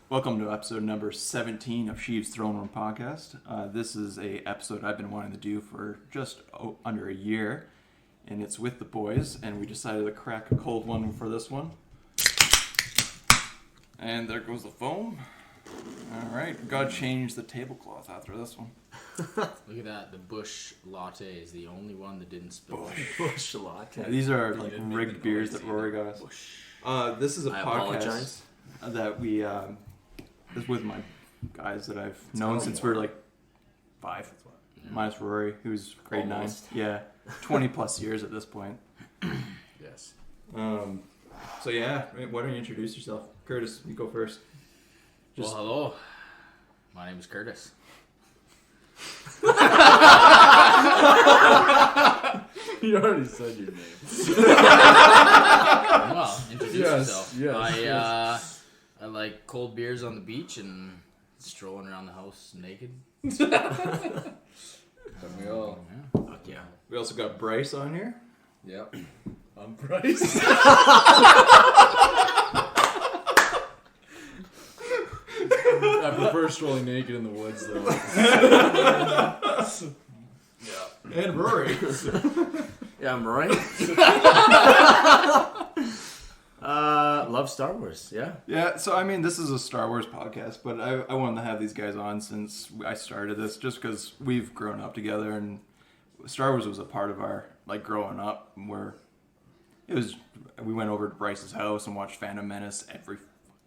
Welcome to episode number 17 of Sheev's Throne Room Podcast. This is a episode I've been wanting to do for just under a year, and it's with the boys, and we decided to crack a cold one for this one. And there goes the foam. Alright, gotta change the tablecloth after this one. Look at that, the Bush Latte is the only one that didn't spill. Bush Latte. Yeah, these are like rigged beers that Rory got us. This is a podcast that we... is with my guys that I've known since we were like 5. Yeah. Minus Rory, who's grade Almost. 9. Yeah, 20 plus years at this point. Yes. So yeah, why don't you introduce yourself? Curtis, you go first. Well, hello. My name is Curtis. You already said your name. Well, introduce yourself. Yes. I like cold beers on the beach and strolling around the house naked. We all. Yeah. Fuck yeah. We also got Bryce on here. Yep. I'm Bryce. I prefer strolling naked in the woods, though. Yeah. And Rory. Yeah, I'm right. Love Star Wars, yeah. Yeah, so I mean, this is a Star Wars podcast, but I wanted to have these guys on since I started this, just because we've grown up together, and Star Wars was a part of our, like, growing up, where we went over to Bryce's house and watched Phantom Menace every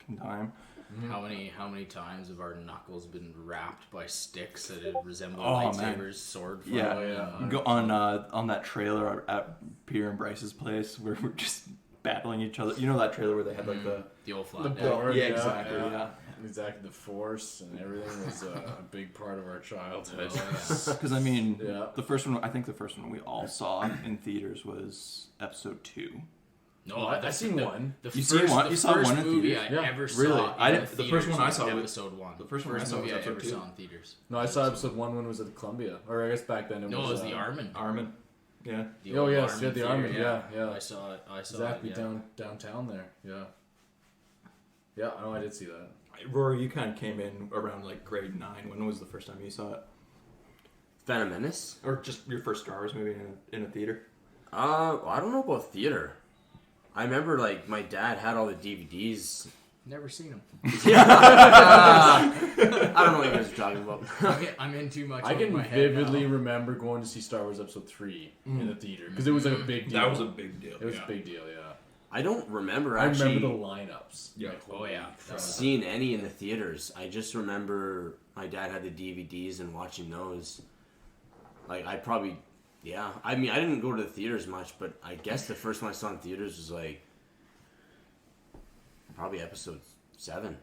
fucking time. Mm-hmm. How many times have our knuckles been wrapped by sticks that resemble lightsabers, sword fire? Yeah, go on that trailer at Peter and Bryce's place where we're just battling each other. You know that trailer where they had like the old flat The deck. board, yeah, exactly. Yeah. Exactly. The Force and everything was a big part of our childhood. Because I mean, Yeah. the first one we all saw in theaters was Episode 2. No, I seen one. You seen one? You saw one in movie theaters? I Yeah. ever Really? saw. I in didn't- the theaters first one I was saw was- episode 1. the first one I First saw was movie I episode ever 2. saw in theaters. No, I saw episode 1 when it was at Columbia. Or I guess back then it No, was... it was the Armin. Armin. Yeah. The Oh, old yes, Armin yeah, the theater, Armin, yeah. I saw it. Exactly, yeah. downtown there. Yeah. Yeah, I know, I did see that. Rory, you kind of came in around like grade 9. When was the first time you saw it? Phantom Menace? Or just your first Star Wars movie in a theater? I don't know about theater. I remember, like, my dad had all the DVDs. Never seen him. I don't know what you guys are talking about. I'm in too much. I over can my head vividly now. remember going to see Star Wars Episode 3 in the theater. Because it was like a big deal. That was a big deal. It was a big deal, yeah. I don't remember I actually remember the lineups. Yeah. Like, Oh, yeah. That was- seeing any in the theaters. I just remember my dad had the DVDs and watching those. Like, I probably... Yeah. I mean, I didn't go to the theaters much, but I guess the first one I saw in theaters was, like... Probably Episode 7.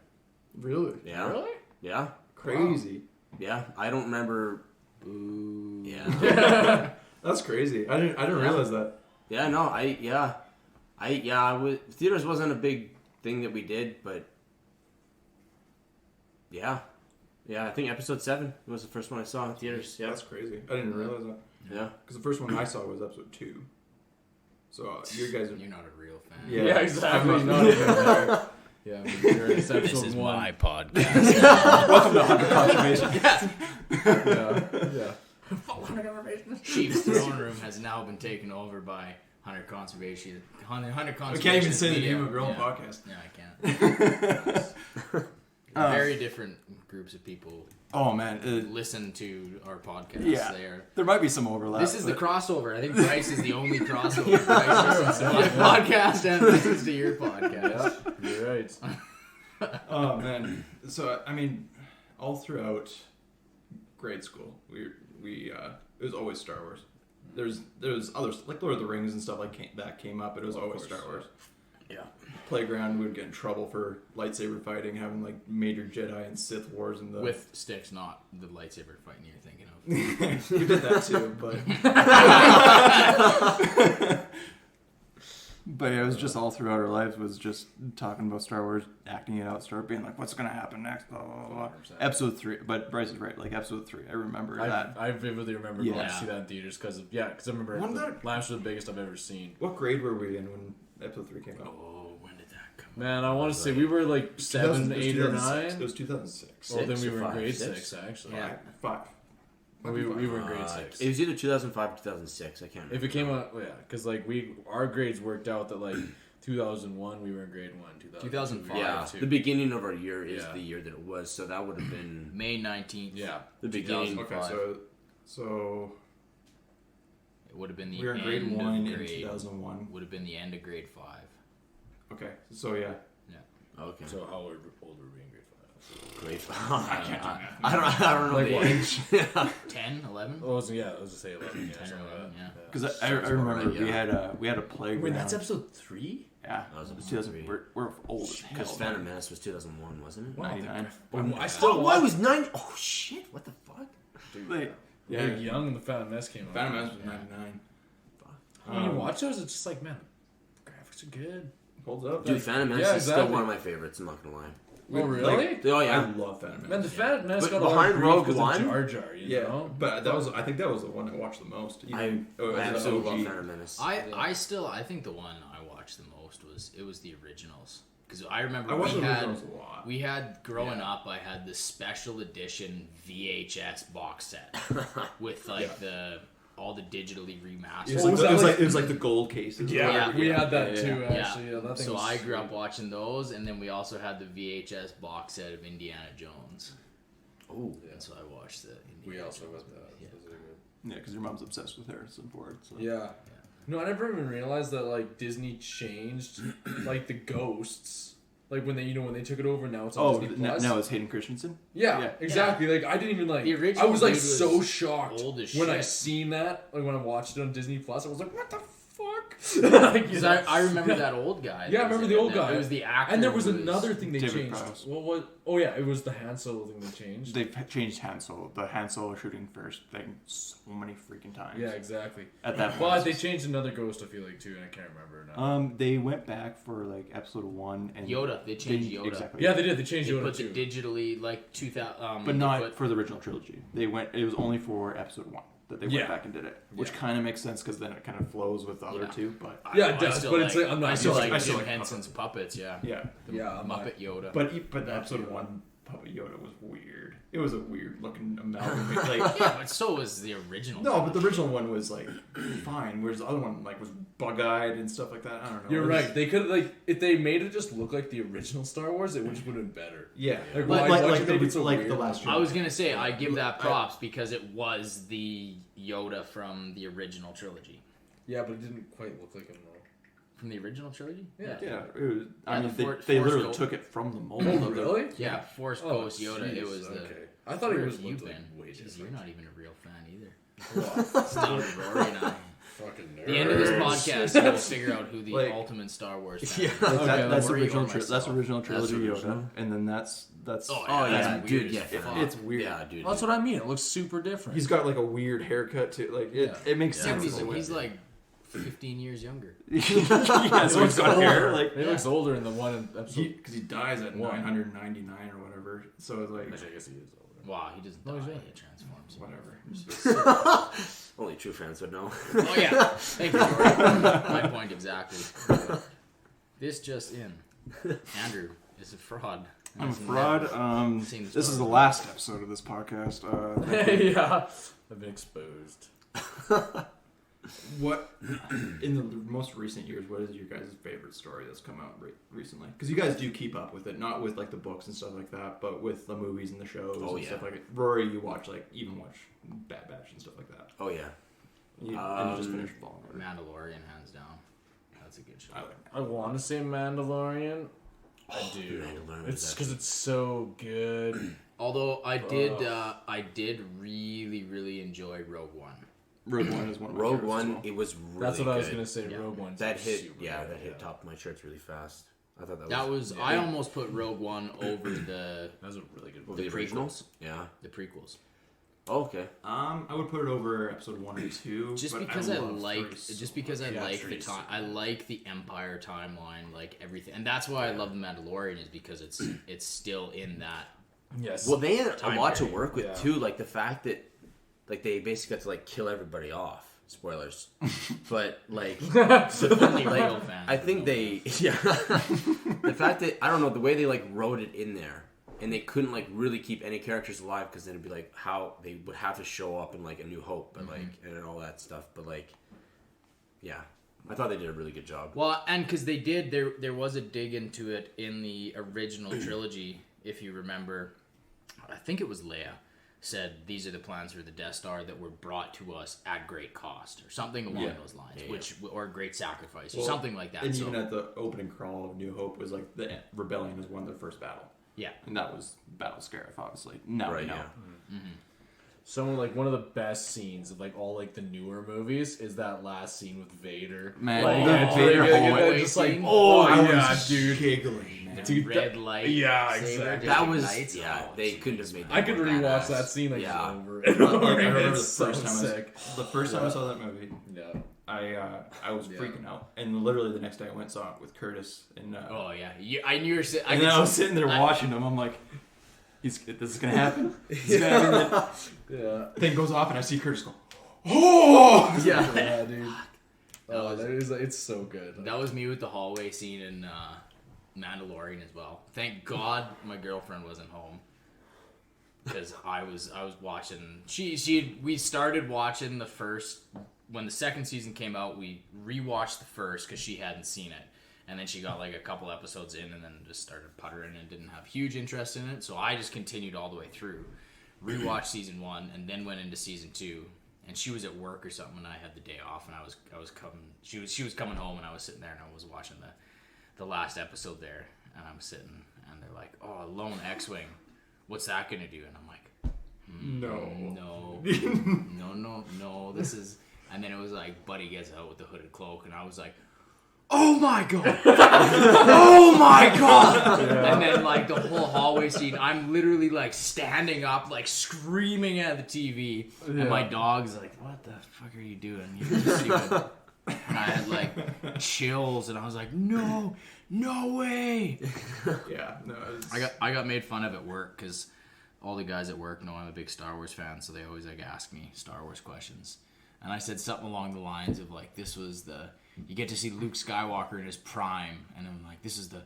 Really? Yeah. Really? Yeah. Crazy. Yeah. I don't remember... Yeah. That's crazy. I didn't realize that. Yeah, no, theaters wasn't a big thing that we did, but yeah, I think Episode 7 was the first one I saw in theaters. Yeah, That's crazy. I didn't realize that. yeah. Because the first one I saw was Episode 2. So you guys are... You're not a real fan. Yeah. exactly. I'm Not even there. Yeah, I mean, you're in This Episode is 1. my podcast. Welcome to Hunter Conservation. Yeah. Sheep's Throne Room has now been taken over by Hunter Conservation. Hunter We Conservation. can't even say the Media. name of your own Yeah. podcast. Yeah, I can't. Very different groups of people Oh, man. listen to our podcast. Yeah. They are. There might be some overlap. This is the but- crossover. I think Bryce is the only crossover. Bryce listens to my podcast and listens to your podcast. Yeah, you're right. Oh, man. So, I mean, all throughout grade school, it was always Star Wars. There's others, like Lord of the Rings and stuff that came up, but it was always Star Wars. Yeah. Playground, we would get in trouble for lightsaber fighting, having like major Jedi and Sith wars and the... With sticks, not the lightsaber fighting you're thinking of. We did that too, but... But it was just all throughout our lives was just talking about Star Wars, acting it out, being like, what's going to happen next, blah, blah, blah. 100%. Episode 3, but Bryce is right, like Episode 3, I remember that. I vividly remember going to Yeah. see that in theaters because I remember When Last was the biggest I've ever seen. What grade were we in when Episode 3 came out? Oh, when did that come Man, I want to say we were like 7, 8, or 9. It was 2006. Well, then we were in 5, grade 6? 6, actually. Yeah. 5. We were in grade 6. It was either 2005 or 2006. I can't remember. If it came out, because like our grades worked out that like 2001 we were in grade 1, 2005. Yeah, too. the beginning of our year is the year that it was, so that would have been May 19th. Yeah, the beginning. Okay, so It would have been the we were in end grade 1 of in grade. 2001. Would have been the end of grade 5. Okay, so yeah. Okay. So how old were we in grade 5? Great. I don't know Like the what? age. 10, 11? Oh, so yeah, I was just say 11. 10 or 11, yeah. Because I remember right, yeah. we had a playground. Wait, that's episode 3? Yeah, That was it was episode 2000. three. We're old as Because hell. Phantom Menace was 2001, wasn't it? 99. I still Oh, I was 9. Oh shit! What the fuck? Wait, Yeah, young when the Phantom Menace came out. Phantom Menace was 99. When you watch those, it's just like, man, the graphics are good. Holds up. Dude, Phantom Menace is still one of my favorites. I'm not gonna lie. Oh, really? Oh I yeah. love Phantom Menace. Man, the Phantom Menace But got a lot behind of Rogue grief because of One? Jar Jar, you know? But I think that was the one I watched the most. I absolutely love OG. Phantom Menace. I think the one I watched the most was the originals. Because I remember I watched we the had originals a lot. we had growing up. I had the special edition VHS box set with like all the digitally remastered. It was like the gold cases. Yeah. We had that Yeah. too, Yeah. actually. Yeah, that thing So was I grew sweet. up watching those, and then we also had the VHS box set of Indiana Jones. Oh, And so I watched the. We Indiana also Jones got that. movie, Those are good. Yeah, because your mom's obsessed with Harrison Ford. So. Yeah. No, I never even realized that like Disney changed like the ghosts. Like when they took it over, now it's on Disney Plus. now it's Hayden Christensen. Yeah, exactly. Like I didn't even like. The original I was like dude was so shocked old as when I shit. seen that. Like when I watched it on Disney Plus, I was like, "What the fuck?" Like, Because I remember that old guy. Yeah, I remember the old guy. It was the actor. And there was who another thing they David changed. Prowse. What was? Oh yeah, it was the Han Solo thing they changed. They've changed Han Solo. The Han Solo shooting first thing so many freaking times. Yeah, exactly. At that point. But they changed another ghost, I feel like too, and I can't remember now. They went back for like episode 1 and Yoda. They changed Yoda. Exactly. Yeah, they did. They changed They Yoda put too. the digitally like 2000. But they not put- for the original trilogy. It was only for episode 1 that they went Yeah. back and did it, which Yeah. kind of makes sense because then it kind of flows with the other Yeah. two. But Yeah, I it does, still but it's like, I'm not I still used to like it. I still Jim like Henson's puppets. Yeah. yeah, Yeah, I'm Muppet Yoda. but episode 1 Puppet Yoda was weird. It was a weird looking amalgamate. Like Yeah, but so was the original. no, but the original one was like fine, whereas the other one like was bug-eyed and stuff like that. I don't know. You're It was- right. They could like if they made it just look like the original Star Wars, it would have been better. Yeah, Like, like, why like, you make it so like weird? the last. I was gonna say I give that props because it was the Yoda from the original trilogy. Yeah, but it didn't quite look like him though. From the original trilogy? Yeah. Yeah, it was. I Yeah, mean, the Force they literally Ghost. took it from the mold. Oh, of the- really? Yeah, Force Oh, Ghost Yoda. It jeez, was the. okay. I thought Where it was have you looked been? like way Jeez, different. you're not even a real fan either. Well, It's down to Rory and I. fucking nerd. The end of this podcast, we'll figure out who the Like- ultimate Star Wars fan Yeah. is. Like Okay, that's Rory or original. myself. That's original trilogy Yoda, original. and then that's. Oh, Oh yeah, yeah, that's dude. weird Yeah, as It- fuck. it's weird. yeah, dude. Well, that's what I mean. It looks super different. He's got like a weird haircut too. Like it makes Yeah, sense. he's like 15 years younger. yeah, so he's got hair like He looks older in the one in episode. because he dies at 999 or whatever. So it's like Actually, I guess he is older. Wow, he doesn't No, die. he's He right. transforms. whatever. Only true fans would know. Oh yeah, thank you, Rory. My point exactly. This just in: Andrew is a fraud. I'm a He's fraud. never seen This is the Star last episode of this podcast. Yeah, I've been exposed. What in the most recent years? What is your guys' favorite story that's come out recently? Because you guys do keep up with it, not with like the books and stuff like that, but with the movies and the shows and stuff like it. Rory, you watch even watch Bad Batch and stuff like that. Oh yeah. And you just finished Fallen Order. Mandalorian, hands down. That's a good show. I like that. I want to say Mandalorian. I do. Mandalorian It's is because it's so good. Although I did really, really enjoy Rogue One. Rogue One is one of my Rogue favorites as One. well. It was really That's what I was good. gonna say. Yeah. Rogue One. That hit. Yeah, that hit top of my charts really fast. I thought That was I almost put Rogue One over the That was a really good Well, movie. the originals. Yeah. the prequels. Oh, okay. I would put it over episode 1 and 2. Just but because I love like, three so just because I much. like the three's time, so I like the Empire timeline, like everything, and that's why I love the Mandalorian is because it's still in that. Yes. Well, they had a Time lot to period. work with Yeah. too. Like the fact that, like they basically got to like kill everybody off. Spoilers. But like, Only real fans. I think they, the fact that I don't know the way they like wrote it in there, and they couldn't like really keep any characters alive because then it'd be like how they would have to show up in like A New Hope, but like and all that stuff. But like, yeah, I thought they did a really good job. Well, and because they did, there was a dig into it in the original trilogy, if you remember. I think it was Leia said these are the plans for the Death Star that were brought to us at great cost, or something along those lines, or great sacrifice, or something like that. And even at the opening crawl of New Hope was like the rebellion has won their first battle. Yeah, and that was Battle Scarif, obviously. Now we know. Yeah. Some like one of the best scenes of like all like the newer movies is that last scene with Vader. Man, like, the Vader hallway just like scene. dude, giggling, man. Dude, red light. Yeah, saber, exactly. just That was ignites. they couldn't have made that. I could more rewatch badass. that scene like Yeah. over I and over. remember the It's so first time sick. the first time I saw that movie, Yeah. I was freaking out, and literally the next day I went and saw it with Curtis, and Oh yeah, I knew you were sitting. and then I was sitting there watching him. I'm like, this is gonna happen. This is gonna happen. Yeah. Thing goes off, and I see Curtis go, oh Yeah. Yeah, dude. Oh, that is it's so good. That was me with the hallway scene in Mandalorian as well. Thank God my girlfriend wasn't home, because I was watching. We started watching the first when the second season came out. We rewatched the first because she hadn't seen it, and then she got like a couple episodes in, and then just started puttering and didn't have huge interest in it. So I just continued all the way through, rewatched season 1, and then went into season 2. And she was at work or something, and I had the day off, and I was coming. She was coming home, and I was sitting there, and I was watching the last episode there, and I'm sitting, and they're like, "Oh, a lone X-wing, what's that gonna do?" And I'm like, no, this is. And then it was like Buddy gets out with the hooded cloak, and I was like, "Oh my god, oh my god!" And then like the whole hallway scene, I'm literally like standing up, like screaming at the TV, and my dog's like, "What the fuck are you doing?" You can just see it. And I had like chills, and I was like, "No way!" yeah, no. It's, I got made fun of at work because all the guys at work know I'm a big Star Wars fan, so they always like ask me Star Wars questions, and I said something along the lines of like, "This was you get to see Luke Skywalker in his prime," and I'm like, "This is the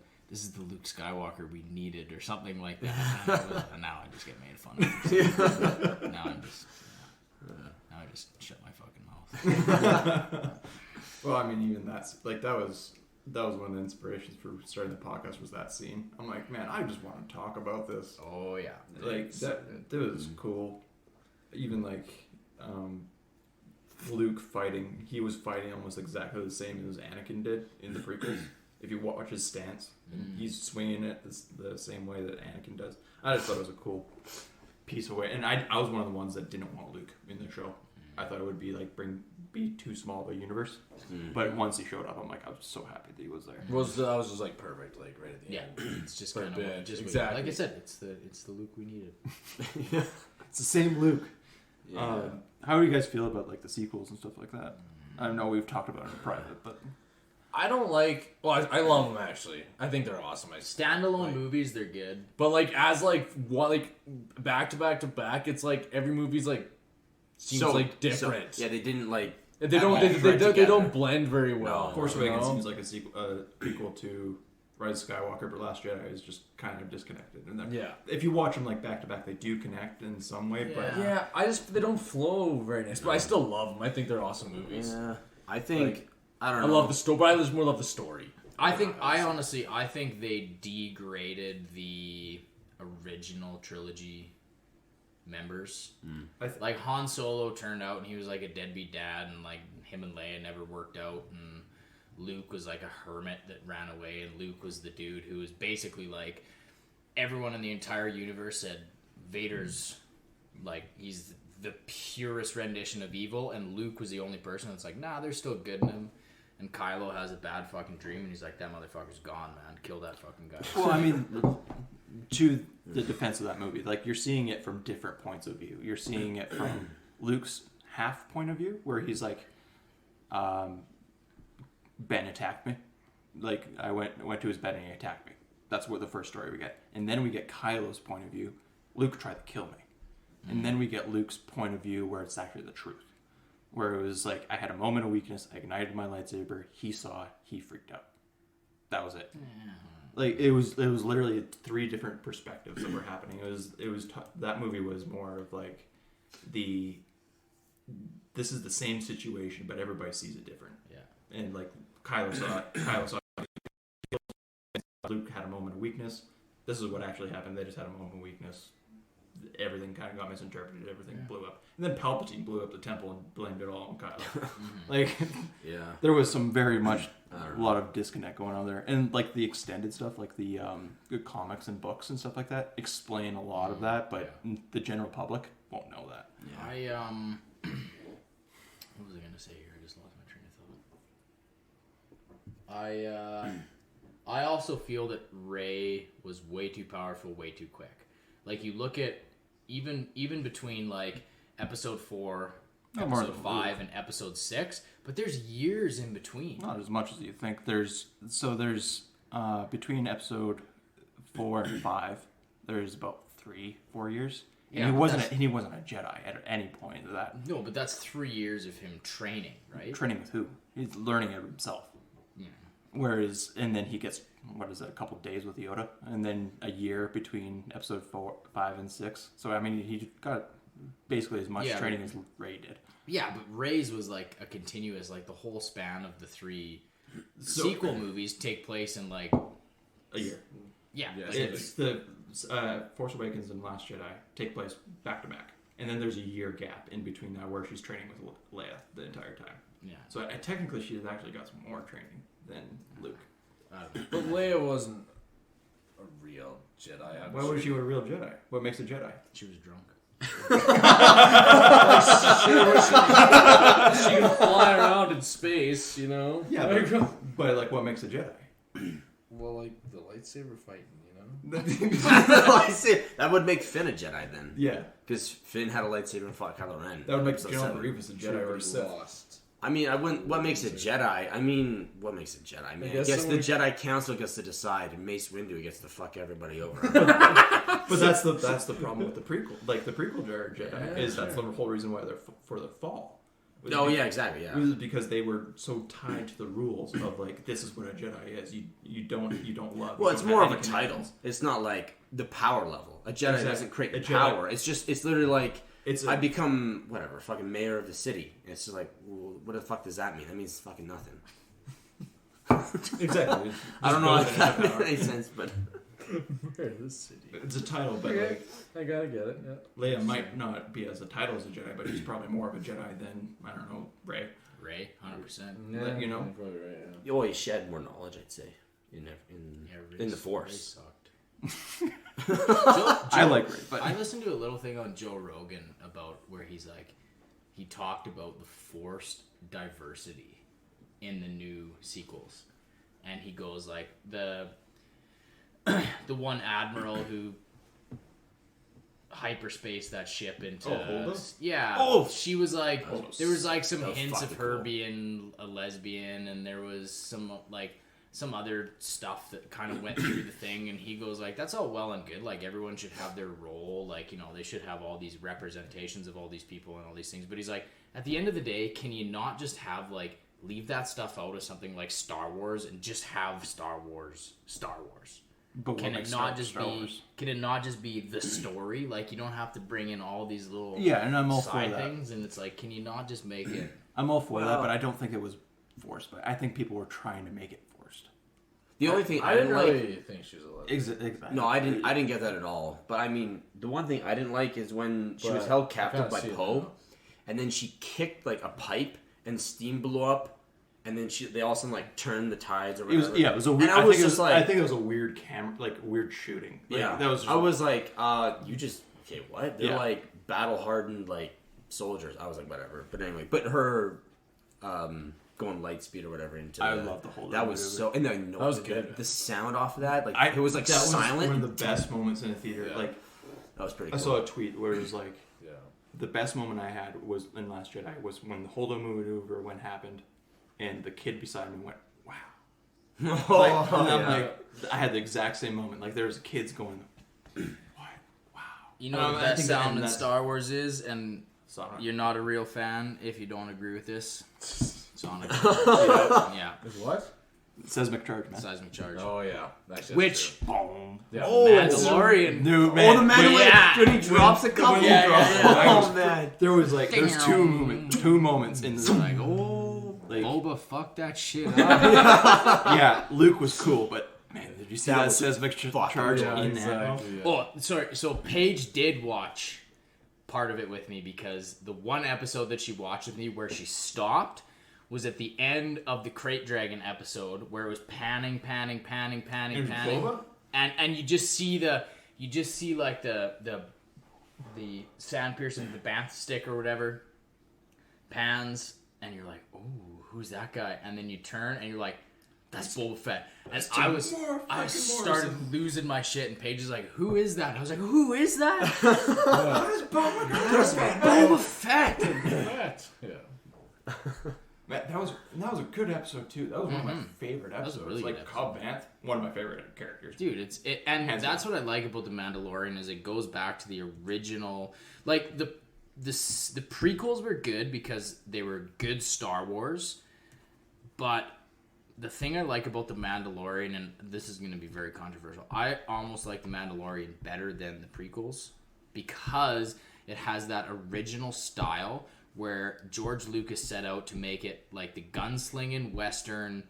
Luke Skywalker we needed," or something like that. And now I just get made fun of. Now I just shut my fucking mouth. well, I mean, even that's like that was one of the inspirations for starting the podcast was that scene. I'm like, man, I just want to talk about this. Oh yeah, Like that was cool. Even like Luke fighting, he was fighting almost exactly the same as Anakin did in the prequels. If you watch his stance, he's swinging it the same way that Anakin does. I just thought it was a cool piece of way. And I was one of the ones that didn't want Luke in the show. I thought it would be like be too small of a universe. But once he showed up, I'm like, I was so happy that he was there. That was just like perfect, like right at the end. it's just For a kind bit, of just exactly. like I said, it's the Luke we needed. It's the same Luke. Yeah. How do you guys feel about like the sequels and stuff like that? I know we've talked about it in private, but I don't like. Well, I love them actually. I think they're awesome. Standalone movies, they're good. But like as like what like back to back to back, it's like every movie's like seems like different. Yeah, they didn't like. They don't. They don't blend very well. No. Force you Awakens know? seems like a prequel to Rise of Skywalker, but Last Jedi is just kind of disconnected. And then, Yeah. if you watch them like back to back, they do connect in some way. But Yeah, they don't flow very nice, but I still love them. I think they're awesome movies. Yeah, I think Like, I don't I know. love the story, but I just more love the story. I think they degraded the original trilogy members. Like Han Solo turned out and he was like a deadbeat dad, and like him and Leia never worked out, and Luke was like a hermit that ran away, and Luke was the dude who was basically like everyone in the entire universe said Vader's like he's the purest rendition of evil, and Luke was the only person that's like, nah, there's still good in him. And Kylo has a bad fucking dream, and he's like, that motherfucker's gone, man. Kill that fucking guy. well, I mean, to the defense of that movie, like you're seeing it from different points of view. You're seeing it from Luke's half point of view, where he's like, Ben attacked me. Like I went to his bed and he attacked me. That's what the first story we get, and then we get Kylo's point of view. Luke tried to kill me, and then we get Luke's point of view where it's actually the truth. where it was like I had a moment of weakness. I ignited my lightsaber. He saw. He freaked out. That was it. Like it was literally 3 different perspectives that were happening. That movie was more of like this is the same situation, but everybody sees it different. Yeah. And like Kylo saw Luke had a moment of weakness. This is what actually happened. They just had a moment of weakness. Everything kind of got misinterpreted. Everything blew up. And then Palpatine blew up the temple and blamed it all on Kylo. Like, there was some very much a lot of disconnect going on there. And like the extended stuff, like the comics and books and stuff like that, explain a lot of that, but the general public won't know that. Yeah. What was I gonna say here? I just lost my train of thought. I also feel that Rey was way too powerful, way too quick. Like you look at even between like episode 4, episode 5, and episode 6, but there's years in between. Not as much as you think. There's between episode 4 and 5, there's about 3-4 years. And he wasn't a Jedi at any point of that. No, but that's 3 years of him training, right? Training with who? He's learning it himself. Yeah. Whereas, and then he gets, a couple days with Yoda, and then a year between episode 4, 5, and 6. So, I mean, he got basically as much training as Rey did. Yeah, but Rey's was like a continuous, like the whole span of the 3 sequel movies take place in like a year. Yeah. It's the Force Awakens and Last Jedi take place back to back. And then there's a year gap in between that where she's training with Leia the entire time. Yeah. So technically she has actually got some more training than Luke. But Leia wasn't a real Jedi. Why was she a real Jedi? What makes a Jedi? She was drunk. She can fly around in space, you know? Yeah, but like what makes a Jedi? Well, like the lightsaber fighting, you know? That would make Finn a Jedi then. Yeah. Because Finn had a lightsaber and fought Kylo Ren. That would make General Grievous a Jedi or a Sith. I mean, I wouldn't. What makes a Jedi? I mean, what makes a Jedi? Man, I guess the Jedi Council gets to decide, and Mace Windu gets to fuck everybody over. But that's the problem with the prequel. Like the prequel Jedi that's the whole reason why they're for the fall. Exactly. Yeah, it was because they were so tied to the rules of like this is what a Jedi is. You don't love. Well, it's more of a title. It's not like the power level. A Jedi doesn't create power. It's literally like. I become, fucking mayor of the city. It's just like, well, what the fuck does that mean? That means fucking nothing. Exactly. I don't know if that makes any sense, but... Mayor of the city. It's a title, but I gotta get it, yeah. Leia might not be as a title as a Jedi, but he's probably more of a Jedi than, I don't know, Rey. 100%. Yeah, you know? probably right, yeah. Oh, he shed more knowledge, I'd say, in the Force. I like Rey, but I listened to a little thing on Joe Rogan about where he talked about the forced diversity in the new sequels, and he goes like the one admiral who hyperspace that ship into she was like there was like some hints of her being a lesbian, and there was some other stuff that kind of went through the thing, and he goes like, that's all well and good, like everyone should have their role, like, you know, they should have all these representations of all these people and all these things, but he's like, at the end of the day, can you not just have like leave that stuff out of something like Star Wars and just have Star Wars? But can it not just be the story? Like, you don't have to bring in all these little and I'm all side for that. things, and it's like, can you not just make it? I'm all for that, but I don't think it was forced. But I think people were trying to make it forced. The only thing I didn't really think she was a lesbian. Exactly. No, I didn't get that at all. But I mean, the one thing I didn't like is when she was held captive by Poe, and then she kicked like a pipe and steam blew up. And then they all of a sudden like turned the tides or whatever. It was a weird. I think it was a weird camera, like weird shooting. Like, yeah, that was. I was like, you just okay? What? They're like battle hardened like soldiers. I was like, whatever. But anyway, her going light speed or whatever into. I love the whole. That was so. And then that was good. The sound off of that, like it was like silent. Was one of the best moments in a theater. Yeah. Like that was pretty. Cool. I saw a tweet where it was like, the best moment I had was in Last Jedi was when the Holdo maneuver happened. And the kid beside me went, wow. And I'm like, I had the exact same moment. Like, there was kids going, what? Wow. You know what the best sound in Star Wars is? And Sonic. You're not a real fan if you don't agree with this. Sonic. Yeah. Is what? Seismic charge, man. Seismic charge. Oh yeah. Actually, Which yeah. Mandalorian? Dude, Oh, the man Yeah. when he drops a couple. he drops it, I was- Oh man. there's Damn. two moments in this. Like, oh, Like- Boba, fuck that shit up. Yeah, Luke was cool, but man, did you see That that was seismic charge Yeah, in exactly. that? Yeah. Oh, sorry. So Paige did watch part of it with me because the one episode that she watched with me where she stopped was at the end of the Crate Dragon episode where it was panning, Boba? and you just see like the sand piercing, the Banth stick or whatever pans, and you're like, oh, who's that guy? And then you turn and you're like, that's Boba Fett. And I started losing my shit, and Paige is like, who is that? And I was like, who is that? Boba Fett. Yeah. Man, that was a good episode too. That was one of my favorite was a episodes. really good Like Cobb Vanth, one of my favorite characters. Dude, and that's what I like about the Mandalorian is it goes back to the original. Like the prequels were good because they were good Star Wars, but the thing I like about the Mandalorian, and this is going to be very controversial, I almost like the Mandalorian better than the prequels because it has that original style where George Lucas set out to make it like the gunslinging Western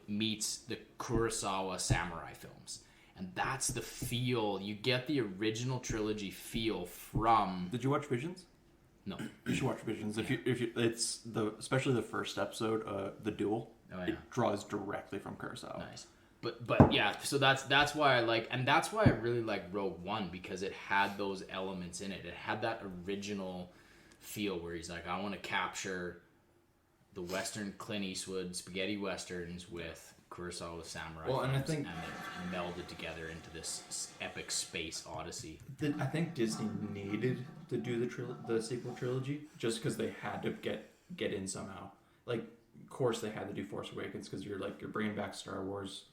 meets the Kurosawa samurai films. And that's the feel. You get the original trilogy feel from... Did you watch Visions? No. You should watch Visions. If you, it's especially the first episode, the duel. Oh, yeah. It draws directly from Kurosawa. Nice. But yeah, so that's why I like, and that's why I really like Rogue One, because it had those elements in it. It had that original feel where he's like, I want to capture the Western Clint Eastwood spaghetti westerns with Kurosawa samurai Well, and I films, think- and they melded together into this epic space odyssey. I think Disney needed to do the sequel trilogy just because they had to get in somehow. Like, of course, they had to do Force Awakens because you're bringing back Star Wars.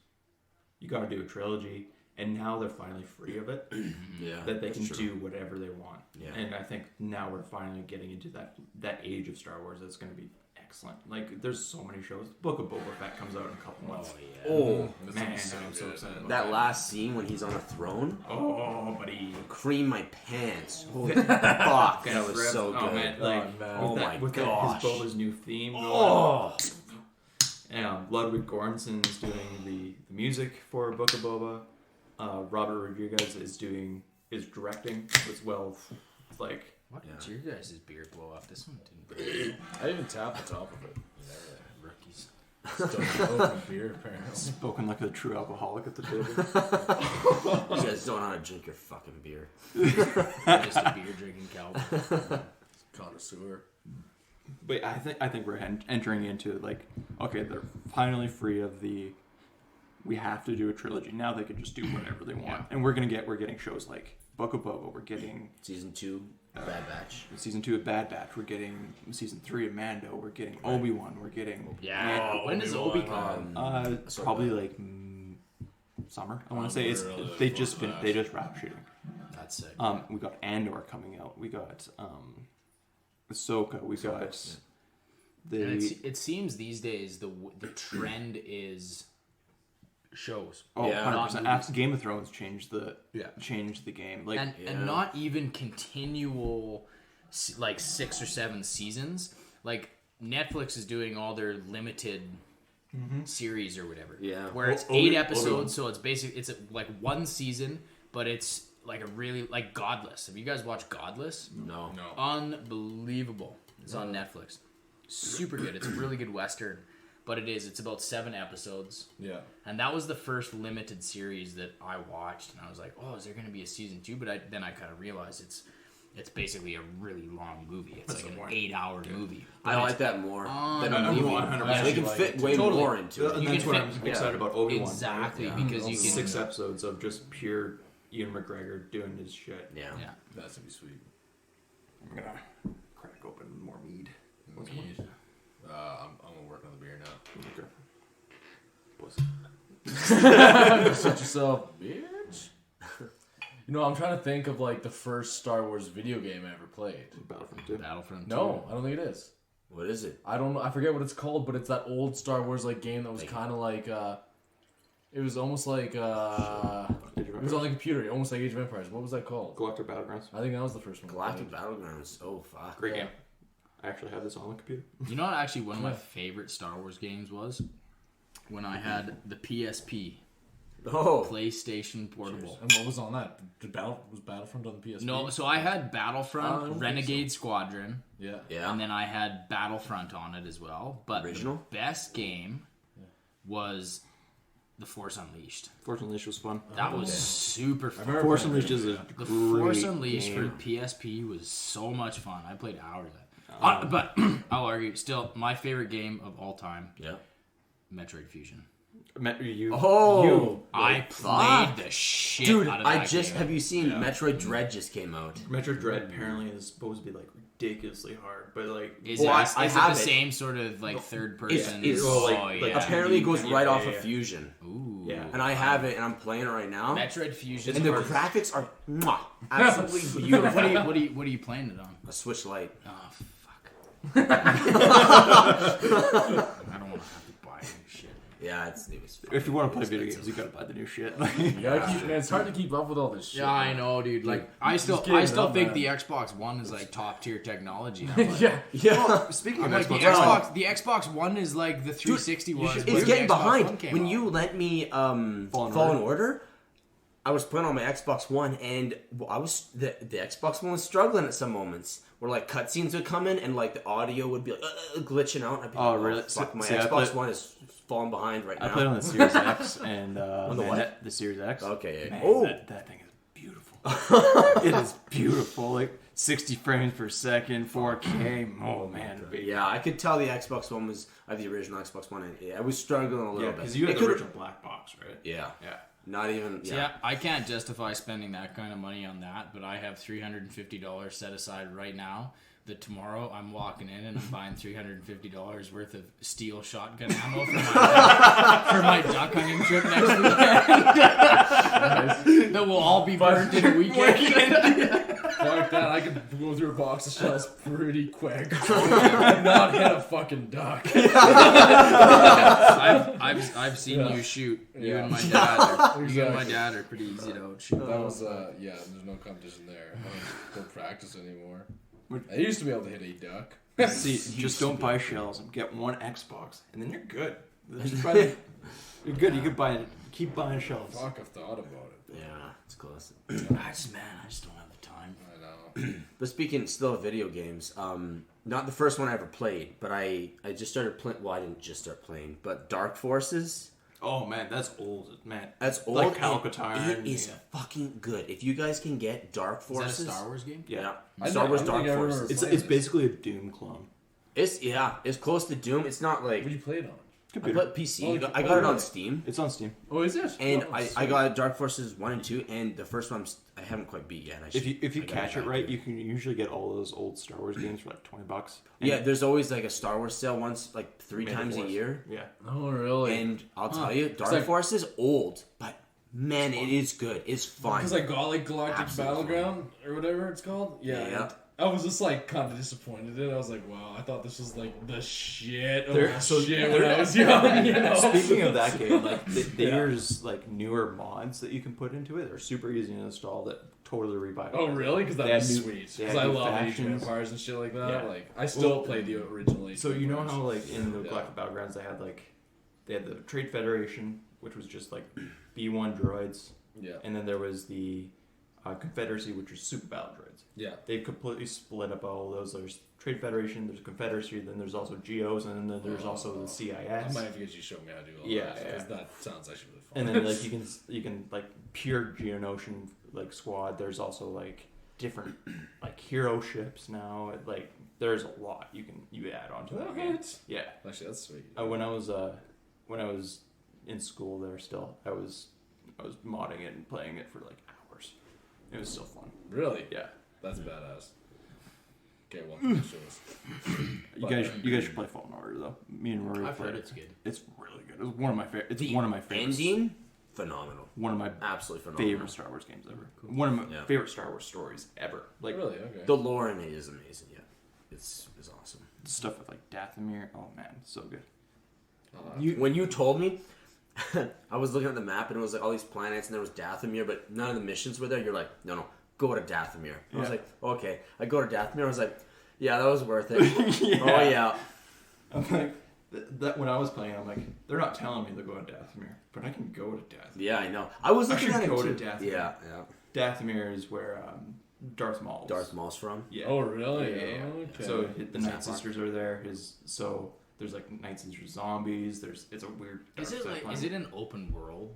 You got to do a trilogy, and now they're finally free of it. Yeah. That they can that's do true. whatever they want. Yeah. And I think now we're finally getting into that age of Star Wars that's going to be excellent. Like, there's so many shows. Book of Boba Fett comes out in a couple months. Oh, Man, That's I'm so excited about that last scene when he's on the throne, Oh, buddy. cream my pants. Holy fuck, that was so good. Oh, man. Like, Oh my with gosh. his Boba's new theme going. Oh, Ludwig Göransson is doing the music for Book of Boba. Robert Rodriguez is directing as well. It's like, What did your guys' beer blow up? This one didn't. I didn't even tap the top of it. Rookies. Don't open beer, apparently. spoken like a true alcoholic at the table. you guys don't know how to drink your fucking beer. Just a beer drinking cow. Connoisseur. But I think we're entering into like, okay, they're finally free of the. We have to do a trilogy now. They can just do whatever they want, and we're getting shows like Book of Boba. We're getting Season 2, Bad Batch. season 2 of Bad Batch. We're getting season 3 of Mando. We're getting Obi-Wan. We're getting Yeah. When does Obi come? probably like summer. I want to say they just wrapped shooting. That's sick. We got Andor coming out. We got Ahsoka. We got And it seems these days the trend is shows. Oh, Yeah. 100%. After Game of Thrones changed the game. Like, And not even continual like 6 or 7 seasons. Like Netflix is doing all their limited series or whatever. Yeah. Where it's 8 episodes, so it's basically like one season, but it's like a really like Godless. Have you guys watched Godless? No. Unbelievable. It's on Netflix. Super good. It's a really good Western. But it's about 7 episodes. Yeah. And that was the first limited series that I watched. And I was like, oh, is there going to be a season 2? But then I kind of realized it's basically a really long movie. It's like an 8-hour movie. I like that more than a I'm movie. 100% They can fit way Totally. more into it. and You that's can what fit- I'm excited about Obi-Wan. Exactly, right? because you can... 6 episodes of just pure Ian McGregor doing his shit. Yeah. Yeah. That's gonna be sweet. I'm gonna crack open more mead. What's more? Mead. I'm gonna work on the beer now. Okay. Pussy. Shut yourself, bitch. You know, I'm trying to think of like the first Star Wars video game I ever played. Battlefront 2. Battlefront 2. No, I don't think it is. What is it? I don't know. I forget what it's called, but it's that old Star Wars like game that was Like- kind of like. It was almost like. Age of It was Empires. on the computer, almost like Age of Empires. What was that called? Galactic Battlegrounds. I think that was the first one. Galactic Battlegrounds. Oh, fuck. Great Yeah. game. I actually have this on the computer. You know what actually one of my favorite Star Wars games was? When I had the PSP, Oh. PlayStation Portable. And what was on that? Was Battlefront on the PSP? No, so I had I Battlefront, don't think Renegade Squadron, Yeah. Yeah. and then I had Battlefront on it as well. But Original? the best game was The Force Unleashed. Force Unleashed was fun. That was super fun. remember Force playing Unleashed is a The great Force Unleashed game. for PSP was so much fun. I played hours of it. But I'll argue, still, my favorite game of all time, Yeah. Metroid Fusion. Oh. I played the shit Dude, out of that game. have you seen Metroid Dread just came out? Metroid Dread apparently is supposed to be like ridiculously hard, but like Is Well, it, I is it have the it. same sort of like third person? it's- well, like- yeah. Apparently it goes Yeah, right yeah, off yeah. of Fusion. Ooh. Yeah. And I have it and I'm playing it right now. Metroid Fusion. And the hard. graphics are absolutely what beautiful. are you playing it on? A Switch Lite. Oh fuck. I don't want to have to buy new shit. Yeah, it was if you want to play video games, you gotta buy the new shit. Man, it's hard to keep up with all this shit. Yeah, I know, dude. Like, I still giving up, think man. the Xbox One is like top tier technology. I'm like, Yeah. Yeah. Speaking I'm of like, Xbox, the Xbox One is like the 360 was. It's when the getting Xbox One behind. came When out. you lent me Fallen Order, I was playing on my Xbox One, and I was the Xbox One was struggling at some moments. Where like cutscenes would come in, and like the audio would be like, glitching out. And I'd be Oh, like, really? Fuck, my See, I Xbox played- One is falling behind right now. I played on the Series X and the man, what? the Series X. Okay. Man, Oh. that thing is beautiful. It is beautiful. Like 60 frames per second, 4K. Oh man, Yeah, I could tell the Xbox One was the original Xbox One. And I was struggling a little yeah, bit. because you had It the could've- original black box, right? Yeah, Yeah. not even. So, yeah, I can't justify spending that kind of money on that, but I have $350 set aside right now. That tomorrow I'm walking in and I'm buying $350 worth of steel shotgun ammo for my duck hunting trip next weekend. That will all be burnt in a weekend. Like that, I could go through a box of shells pretty quick. And not hit a fucking duck. I've seen you shoot. You Yeah. and my dad. You and Exactly. my dad are pretty easy to outshoot. That was, yeah, there's no competition there. I don't practice anymore. I used to be able to hit a duck. See, just don't buy shells and get one Xbox, and then you're good. Just buy the- you're good. You could keep buying shells. Fuck, I've thought about it. Yeah, it's close. I just don't have the time. I know. But speaking still of video games, not the first one I ever played, but I just started playing. Well, I didn't just start playing, but Dark Forces. Oh man, that's old, man. That's old. Like and Calcatarn. It is fucking good. If you guys can get Dark Is that a Forces, Star Wars game? yeah, I Star Wars don't Dark think I remember Forces. It's playing basically a Doom clone. It's close to Doom. It's not like What do you play it on? I Computer. put PC. Oh, I got it on really? Steam. It's on Steam. Oh, is it? And Oh, I sweet. got Dark Forces 1 and 2, and the first one I haven't quite beat yet. If you I gotta catch it back right, you can usually get all those old Star Wars games for like $20. Yeah, there's always like a Star Wars sale once, like 3 May the times a Fourth. year. Yeah. Oh, really? And I'll tell you, Dark like- Forces old, but man, it is good. It's fun. Because I got like Galactic Absolutely. Battleground or whatever it's called. Yeah. Yeah. and I was just like kind of disappointed in it. I was like, wow, I thought this was like the shit There- of so shit there- when I was young. You know? Speaking of that game, like Yeah. there's like newer mods that you can put into it. They're super easy to install that totally revive. Oh, really? Because that They was had new- sweet. they Because had I new love Age of factions. Empires and shit like that. Yeah. Like, I still Well, play the original Age So of you know Empires. how like in the Yeah. Galactic Battlegrounds they had the Trade Federation, which was just like B1 droids, Yeah. and then there was the Confederacy, which was super battle droids. Yeah. They've completely split up all those. There's Trade Federation, there's Confederacy, then there's also GOs, and then there's also the I CIS. might have to get you to show me how to do all Yeah, that. Because yeah. that sounds actually really fun. And then like you can like pure Geonosian like squad. There's also like different like hero ships now. Like there's a lot you add onto that game. What? Yeah. Actually, that's sweet. When I was in school there still, I was modding it and playing it for like hours. It was still fun. Really? Yeah. That's badass. Okay, well, show us. You guys should play Fallen Order though. Me and Rory I've played heard it. it's good. It's really good. It's one of my favorite. It's The one of my favorites. ending phenomenal. One of my Absolutely phenomenal. favorite Star Wars games ever. One of my favorite Star Wars stories ever. Like Really? Okay. The lore in it is amazing. Yeah, it's awesome. stuff with like Dathomir. Oh man, so good. When you told me, I was looking at the map and it was like all these planets and there was Dathomir, but none of the missions were there. You're like, no, go to Dathomir. I was like, okay. I go to Dathomir. I was like, yeah, that was worth it. Oh yeah. I'm like that when I was playing. I'm like, they're not telling me to go to Dathomir, but I can go to Dathomir. Yeah, I know. I was looking should at it go too. to Dathomir. Yeah. Dathomir is where Darth Maul's from. Yeah. Oh really? Yeah. Okay. So the Night Sisters are there. There's like Night Sisters zombies. It's a weird. Is it an open world?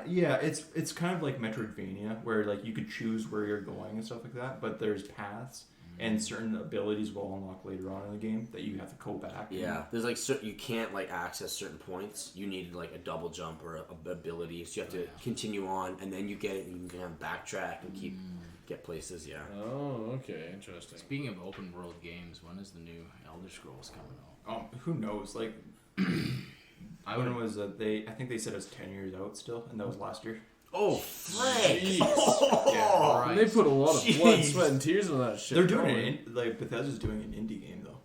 Yeah, it's kind of like Metroidvania where like you could choose where you're going and stuff like that, but there's paths and certain abilities will unlock later on in the game that you have to go back. Yeah, there's like you can't like access certain points. You need like a double jump or a ability, so you have to continue on, and then you get it, and you can have backtrack and get places. Yeah. Oh, okay, interesting. Speaking of open world games, when is the new Elder Scrolls coming out? Who knows? Like, when was I think they said it was 10 years out still, and that was last year. Oh, frick! Yeah, And they put a lot of blood, sweat, and tears into that shit. they're doing it. Like Bethesda's doing an indie game though,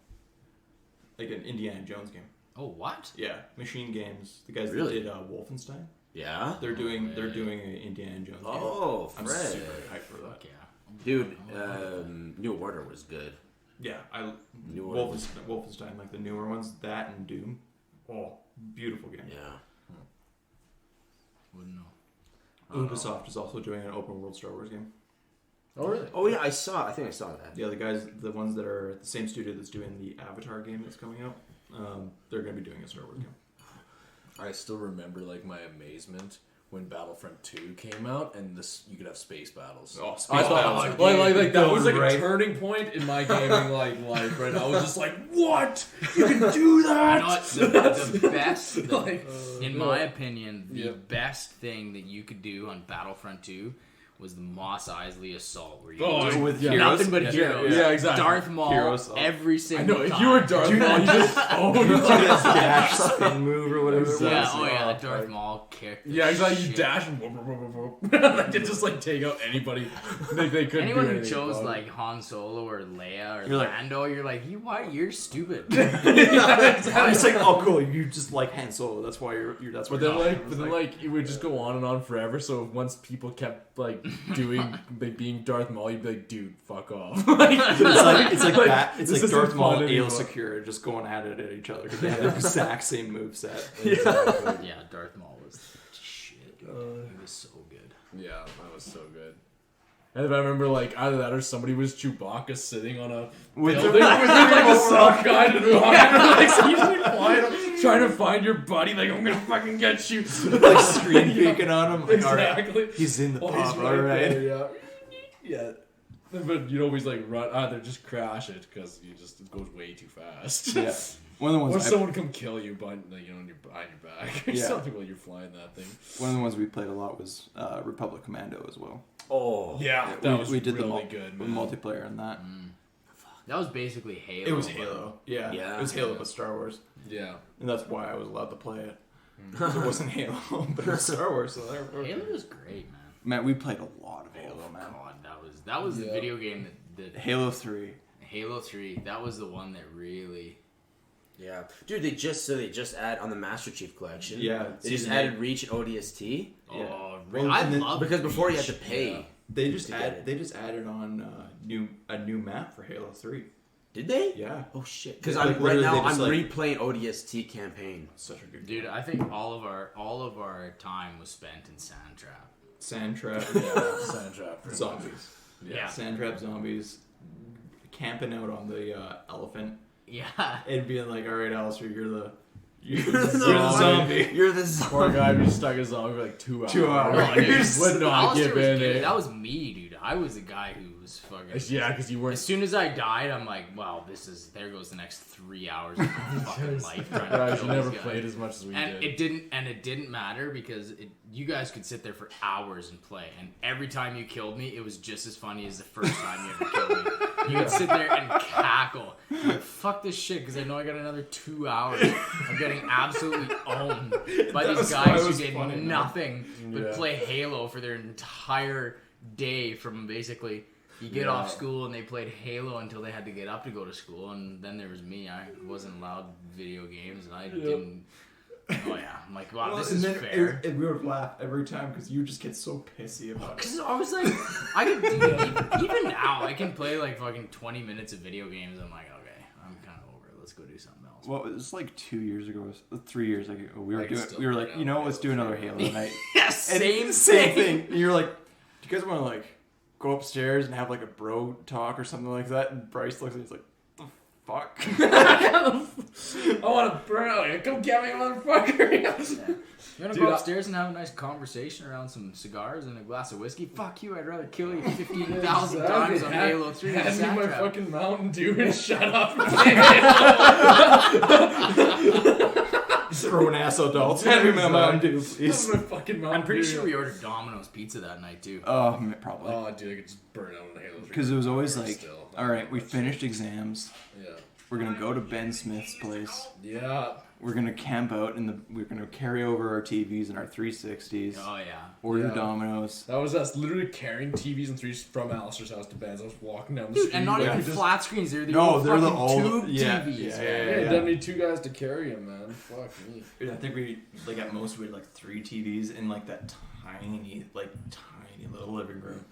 like an Indiana Jones game. Oh, what? Yeah, Machine Games. The guys Really? that did Wolfenstein. Yeah. They're doing an Indiana Jones game. Oh, I'm frick! super hyped for that. Yeah. Dude, New Order was good. Yeah, New Order. Wolfenstein, like the newer ones, that and Doom. Oh, beautiful game. Yeah. Wouldn't know. Ubisoft is also doing an open world Star Wars game. Oh really? Oh yeah, I think I saw that. Yeah, the ones that are the same studio that's doing the Avatar game that's coming out, they're going to be doing a Star Wars game. I still remember like my amazement when Battlefront 2 came out and you could have space battles. Oh, space I thought battles. like that was like Right. a turning point in my gaming life. Right, I was just like, what? You can do that? You know what? The best, Like, in my opinion, the Yeah. best thing that you could do on Battlefront 2 was the Mos Eisley assault, where you Oh, do with yeah. heroes? nothing but Yeah. heroes. Yeah, exactly. Darth Maul Heroes. every I single know. time. If you were Darth Maul, you just own it. dash spin move or whatever. it Yeah, was. oh yeah, Darth Maul kicked. Yeah, exactly. You shit. dash and like they just like take out anybody. They couldn't Anyone do who anything chose about it. like Han Solo or Leia or You're like- Lando, you're like, you're stupid. It's like, oh cool, you just like Han Solo. That's why you're that's why. But then you're not. it would just go on and on forever. So once people kept like doing like being Darth Maul, you'd be like, dude, fuck off. it's like this Darth isn't Maul fun and anymore. Ale Secure just going at it at each other because they have the exact same moveset. Yeah, Darth Maul was shit. Dude. He was so good. Yeah, that was so good. And then I remember like either that or somebody was Chewbacca sitting on a With building with like a soft guy to the like so you just be flying, trying to find your buddy. Like I'm gonna fucking get you. like screen peeking on him. Like, all right, Exactly. he's in the Oh, pub. he's All right. there, yeah. Yeah. But you'd always like run either just crash it because it goes way too fast. Yeah. One of the Or ones. someone come kill you behind behind your back or Yeah. something while you're flying that thing. One of the ones we played a lot was Republic Commando as well. Oh. Yeah, we did really the good, the man. multiplayer on that. That was basically Halo. It was but- Halo. Yeah. Yeah. It was Halo but Star Wars, Yeah. and that's why I was allowed to play it. 'Cause it wasn't Halo, but it was Star Wars. So therefore, Halo was great, man. man, we played a lot of Halo, man. God, that was the Yeah. video game that Halo 3. Halo 3. That was the one that really. Yeah, dude. They just add on the Master Chief Collection. Yeah, They just season added Reach and ODST Yeah. Oh, Well, I and then- love because before you had to Reach. pay. Yeah. They just to get it. added on a new map for Halo 3. Did they? Yeah. Oh shit! Because Yeah, like, right literally now they I'm just, like- replaying ODST campaign. Such a good Dude, game. I think all of our time was spent in Sandtrap. Sandtrap, Soundtrack. zombies. Yeah. Sandtrap zombies, camping out on the elephant Yeah. and being like, "All right, Alistair, you're the zombie. You're the zombie. Poor guy be stuck as zombie for like 2 hours. 2 hours. Would not Alistair give was in. good. Eh? That was me, dude. I was the guy who was fucking. Yeah, because you weren't. As soon as I died, I'm like, wow, there goes the next 3 hours of my fucking life trying to Guys, kill you never these guys. played as much as we And did. it didn't matter because you guys could sit there for hours and play, and every time you killed me, it was just as funny as the first time you ever killed me. You would sit there and cackle. I'm like, fuck this shit, because I know I got another 2 hours. I'm getting absolutely owned by these guys who did nothing but play Halo for their entire day from basically. You get off school and they played Halo until they had to get up to go to school, and then there was me. I wasn't allowed video games, and I didn't. Oh yeah, I'm like, wow, this is fair. And we would laugh every time because you just get so pissy about it. Because I was like, I could do even now. I can play like fucking 20 minutes of video games. I'm like, okay, I'm kind of over it. Let's go do something else. Well, it was like 2 years ago, 3 years ago. We were I can doing. still We were play like, it you know, on let's do another Halo night. Yeah, And same thing. And you're like, do you guys want to like go upstairs and have like a bro talk or something like that? And Bryce looks at me, he's like, the fuck. I want to burn out. Come get me, motherfucker. You want to go upstairs and have a nice conversation around some cigars and a glass of whiskey? Fuck you, I'd rather kill you 15,000 times on Halo 3 than Hand me my Soundtrap. fucking Mountain Dew and shut up. Grown-ass adults. Hand me my Mountain Dew, please. My fucking Mountain I'm pretty Dew. sure we ordered Domino's pizza that night, too. Probably. Oh, dude, I could just burn out on Halo 3. Because it was always like, Still. all right, we finished exams. Yeah. We're gonna go to Ben Smith's place. Yeah. We're gonna camp out we're gonna carry over our TVs and our 360s. Oh, yeah. Order Yeah. Domino's. That was us literally carrying TVs and 3s from Alistair's house to Ben's. I was walking down the street. And not like, even just- flat screens, they're the No, old they're the fucking old tube yeah, TVs. yeah, Yeah, yeah. didn't need 2 guys to carry him, man. Fuck me. I think we like at most we had like 3 TVs in like that tiny little living room.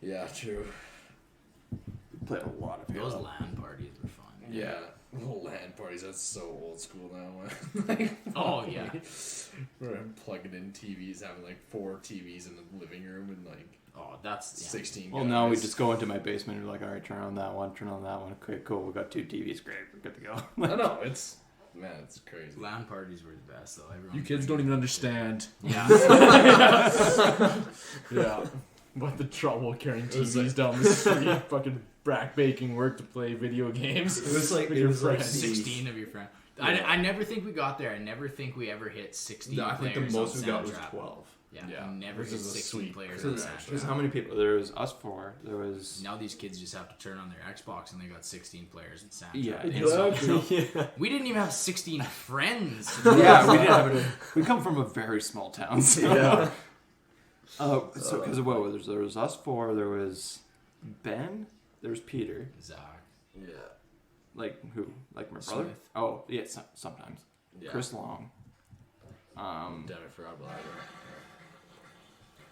Yeah, true. We played a lot of Those Halo. LAN parties were fun. Yeah. Little LAN parties, that's so old school now, man. Like, Oh, yeah. we're plugging in TVs, having like 4 TVs in the living room and like Oh, that's... Yeah. 16 Well, guys. now we just go into my basement and we're like, all right, turn on that one. Okay, cool. We got 2 TVs. Great, we're good to go. I know, it's... Man, it's crazy. LAN parties were the best, though. Everyone You kids don't even understand. Yeah. Yeah. What the trouble carrying TVs down the street, fucking brack baking work to play video games. It was like with it your was like friends. 16 of your friends. I never think we got there. I never think we ever hit 16 I think the players most on we got was Soundtrap. 12. Yeah, Yeah, we never which hit is a 16 sweet players on percentage. Soundtrap. How many people? There was us 4. There was Now these kids just have to turn on their Xbox and they got 16 players in Soundtrap. Yeah, Exactly. We didn't even have 16 friends. yeah. We didn't have it. We come from a very small town. So. Yeah. So because of what there was us 4. There was Ben. There was Peter. Zach. Yeah. Like who? Like my brother? Smith. Oh yeah, sometimes. Yeah. Chris Long. Damn, I forgot about that.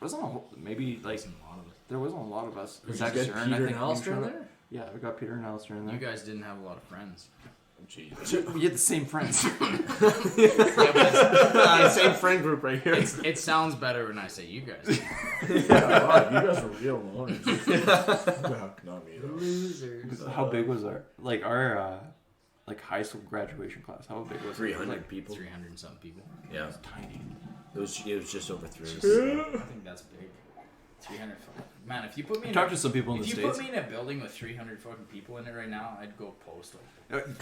Wasn't a whole, maybe like Wasn't a lot of us. there wasn't a lot of us. Did Zach you get Stern, Peter I and think, Alistair in showed up. there? Yeah, we got Peter and Alistair in there. You guys didn't have a lot of friends. Jesus. We had the same friends. Same friend group right here. It sounds better when I say you guys. Yeah, wow, you guys were real loners. Well, not me though. Losers. How big was our like high school graduation class? How big was it? 300 Like, people. 300 and something people. Yeah, tiny. it was just over 3. I think that's big. 300 fucking... Man, if you put me I in talked to some people in if the you States. put me in a building with 300 fucking people in it right now, I'd go postal.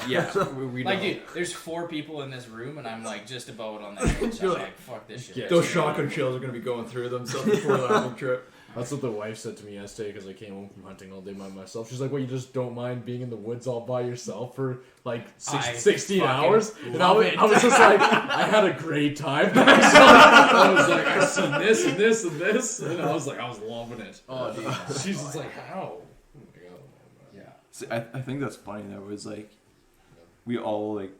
Yeah, we Like, know. dude, there's 4 people in this room, and I'm like just about on the edge. I'm like, fuck this shit. Yeah. Those shotgun shells are gonna be going through them so before the hunting trip. That's what the wife said to me yesterday because I came home from hunting all day by myself. She's like, "Well, you just don't mind being in the woods all by yourself for like I 16 fucking hours?" And love it. I was just like, I had a great time. So I was like, I've seen this and this and this, and I was loving it. Oh, dude. She's just like, how? Oh my God. Yeah. See, I think that's funny though. Is like we all like,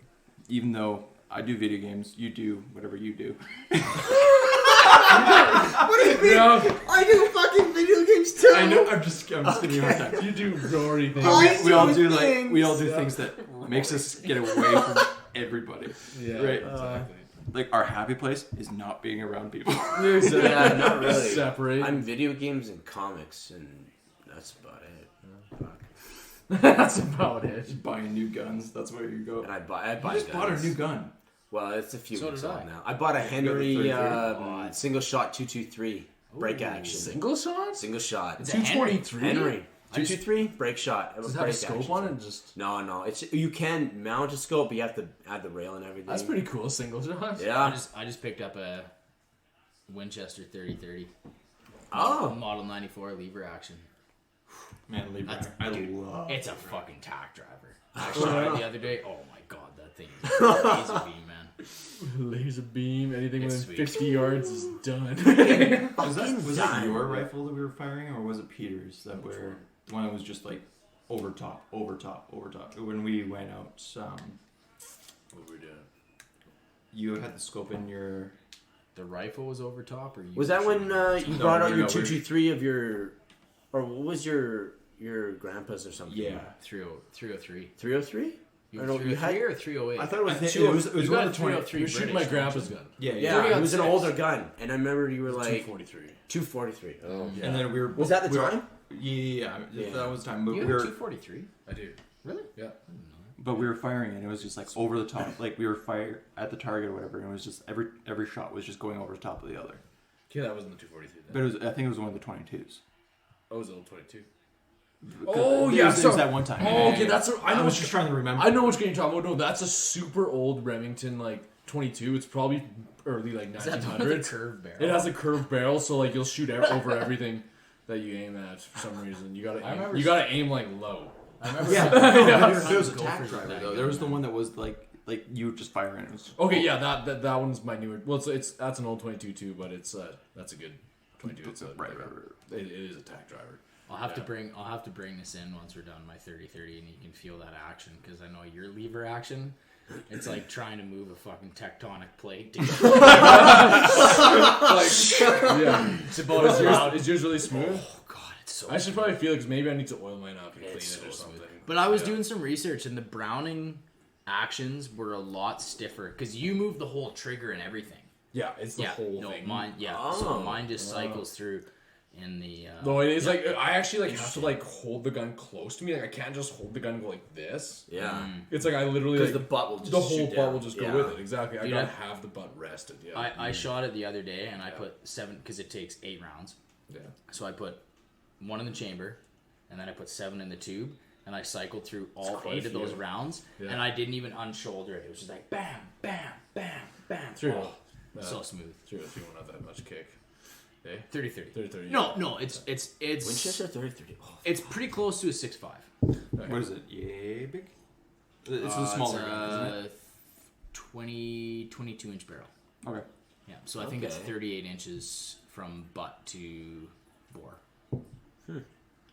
even though I do video games, you do whatever you do. What do you mean? Yeah, I do fucking video games too. I know. I'm just giving you a hard time. you do Rory things. But we all do things. things that makes us get away from everybody. Yeah, Right. exactly. Like our happy place is not being around people. Yeah, not really. Separate. I'm video games and comics, and that's about it. Fuck. That's about it. Just buying new guns. That's where you go. And I buy You just bought a guns. new gun. Well, it's a few So weeks did old I. now. I bought a got the Henry 33. single shot 223. break action. Single shot? Single shot. It's a Henry. 223? Henry. 223 break shot. Does it break have a scope action. on it? And just No. It's you can mount a scope, but you have to add the rail and everything. that's pretty cool. Single shot. Yeah. I just picked up a Winchester 3030. Oh. Model 94 lever action. Man, lever. That's- I dude, love. It's a fucking tack driver. I shot it the other day. Oh my god, that thing is a laser beam, man. Laser beam, anything It's within sweet. 50 yards is done. Was that your rifle that we were firing, or was it Peter's that were the one that was just like over top? When we went out, What were we doing? you had the scope in your. The rifle was over top, or you Was that were when shooting? you brought out no, your we're- 223 of your, or what was your grandpa's or something? Yeah. 303. 303? You I don't know, you 303 had- or 308? I thought it was I think 203. it was You one got of the 20. 303 You're shooting my British, grandpa's don't gun. Yeah, Yeah, it was an 306. older gun, and I remember you were like 243. 243. Oh, And then we were. Was that the we were- time? Yeah, Yeah. that was the time. But You we have were, 243? I do. Really? Yeah. but we were firing, and it was just like over the top. Like we were fire at the target or whatever, and it was just every shot was just going over the top of the other. Okay, that wasn't the 243 then. But it was, I think it was one of the 22s. Oh, it was a little 22. Oh yeah, it was that one time. Oh, okay, that's I know I was what just trying to remember. I know which game you're talking about. No, that's a super old Remington, like 22. It's probably early like Is that the one with the 1900s. curved barrel? It has a curved barrel, so like you'll shoot over everything that you aim at for some reason. You I remember you gotta aim like low. I remember. Yeah, yeah. there was a Go tack for driver that though. gun, There was the man. one that was like you would just fire in. It was Okay, yeah, that one's my newer. Well, it's that's an old 22 too, but it's that's a good 22. It's a, right. It is a tack driver. I'll have to bring this in once we're done my 30-30, and you can feel that action, because I know your lever action. It's like trying to move a fucking tectonic plate. Yeah, It's about as loud. is yours really smooth? Oh god, it's so. I should probably feel it because maybe I need to oil mine up and clean It's it or so something. But I was doing some research, and the Browning actions were a lot stiffer because you move the whole trigger and everything. Yeah, it's the whole thing. Mine. Yeah, so mine just cycles through in the. No, it is like I actually like have to like hold the gun close to me. Like I can't just hold the gun and go like this. Yeah. It's like I literally Because like, the butt will just the whole shoot butt down. will just Yeah. go with it. Exactly. I Dude, gotta have the butt rested. Yeah. I shot it the other day, and I put 7 because it takes 8 rounds. Yeah. So I put 1 in the chamber, and then I put 7 in the tube, and I cycled through all quite a 8 of those few. rounds, Yeah. and I didn't even unshoulder it. It was just like bam, bam, bam, bam. Through Oh, it. so smooth. Sure, if you want not that much kick. Okay. 30-30. 30-30. No, it's Winchester 30-30. Oh, it's pretty close to a 6.5. What is it? Yay big. It's the smaller gun, isn't it? 22 inch barrel. Okay. Yeah, so I think it's Okay. 38 inches from butt to bore.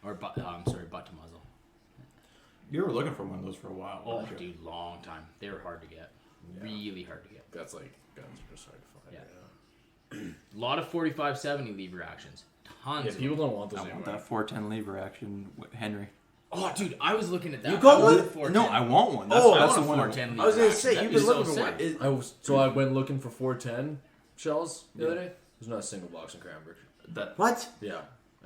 Or butt. I'm sorry, butt to muzzle. You were looking for one of those for a while. Oh, weren't you? dude, long time. They were hard to get. Really hard to get. That's like guns are just hard to find. Yeah. Yeah. A lot of 45-70 lever actions. Tons. Yeah, of people them. don't want those I want anymore. that 410 lever action, Henry. Oh, dude, I was looking at that. You got I want one? a 410. No, I want one. That's, Oh, that's I the want a one. 410 I was lever gonna say, action. you've That'd been be looking so for sick. one. So I went looking for 410 shells the other day. There's not a single box in Cranbrook. That What? Yeah.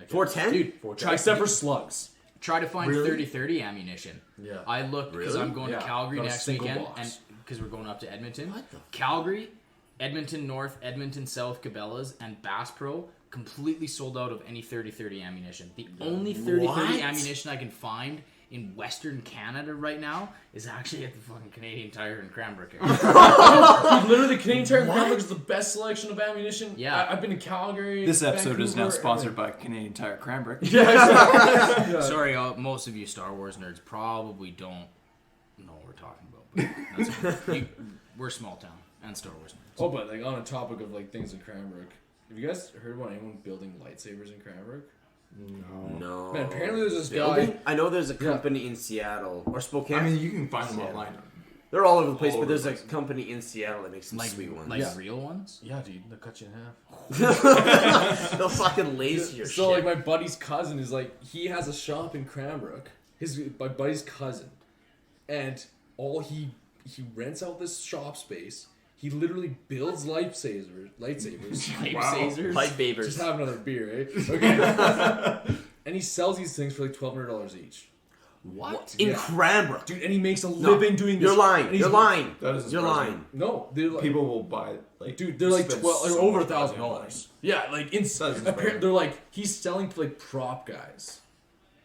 410? Dude, 410. Except for slugs. try to find Really? 30-30 ammunition. Yeah. I looked because Really? I'm going Yeah, to Calgary not a next single weekend, box. and because we're going up to Edmonton. What the- Calgary, Edmonton North, Edmonton South, Cabela's, and Bass Pro completely sold out of any 30-30 ammunition. The only 30-30 What? ammunition I can find in Western Canada right now is actually at the fucking Canadian Tire in Cranbrook area. Literally, Canadian Tire in Cranbrook is the best selection of ammunition. Yeah. I've been to Calgary. This episode is now Vancouver, sponsored by Canadian Tire Cranbrook. Yeah, exactly. Yeah. Sorry, most of you Star Wars nerds probably don't know what we're talking about. But that's okay. We're small town and Star Wars nerds. Oh, but like on a topic of like things in Cranbrook, have you guys heard about anyone building lightsabers in Cranbrook? No. Man, apparently there's this Building? guy. I know there's a company in Seattle or Spokane. I mean, you can find them online. they're all over the place, all but over there's the a place. company in Seattle that makes some Like, sweet ones. like Yeah. real ones? Yeah, dude, they'll cut you in half. They'll fucking lace your So shit. like my buddy's cousin is like he has a shop in Cranbrook. My buddy's cousin, and all he rents out this shop space. He literally builds lightsabers. Lightsabers? Pipe babers. Just have another beer, eh? Okay. And he sells these things for like $1,200 each. What? In Yeah. Cranbrook. Dude, and he makes a living doing this. You're lying. and he's- You're lying. That is You're surprising. lying. No, they're like, People will buy like. dude, they're like spend 12, so over much money on $1,000. Yeah, like insane. insane. They're like he's selling to like prop guys.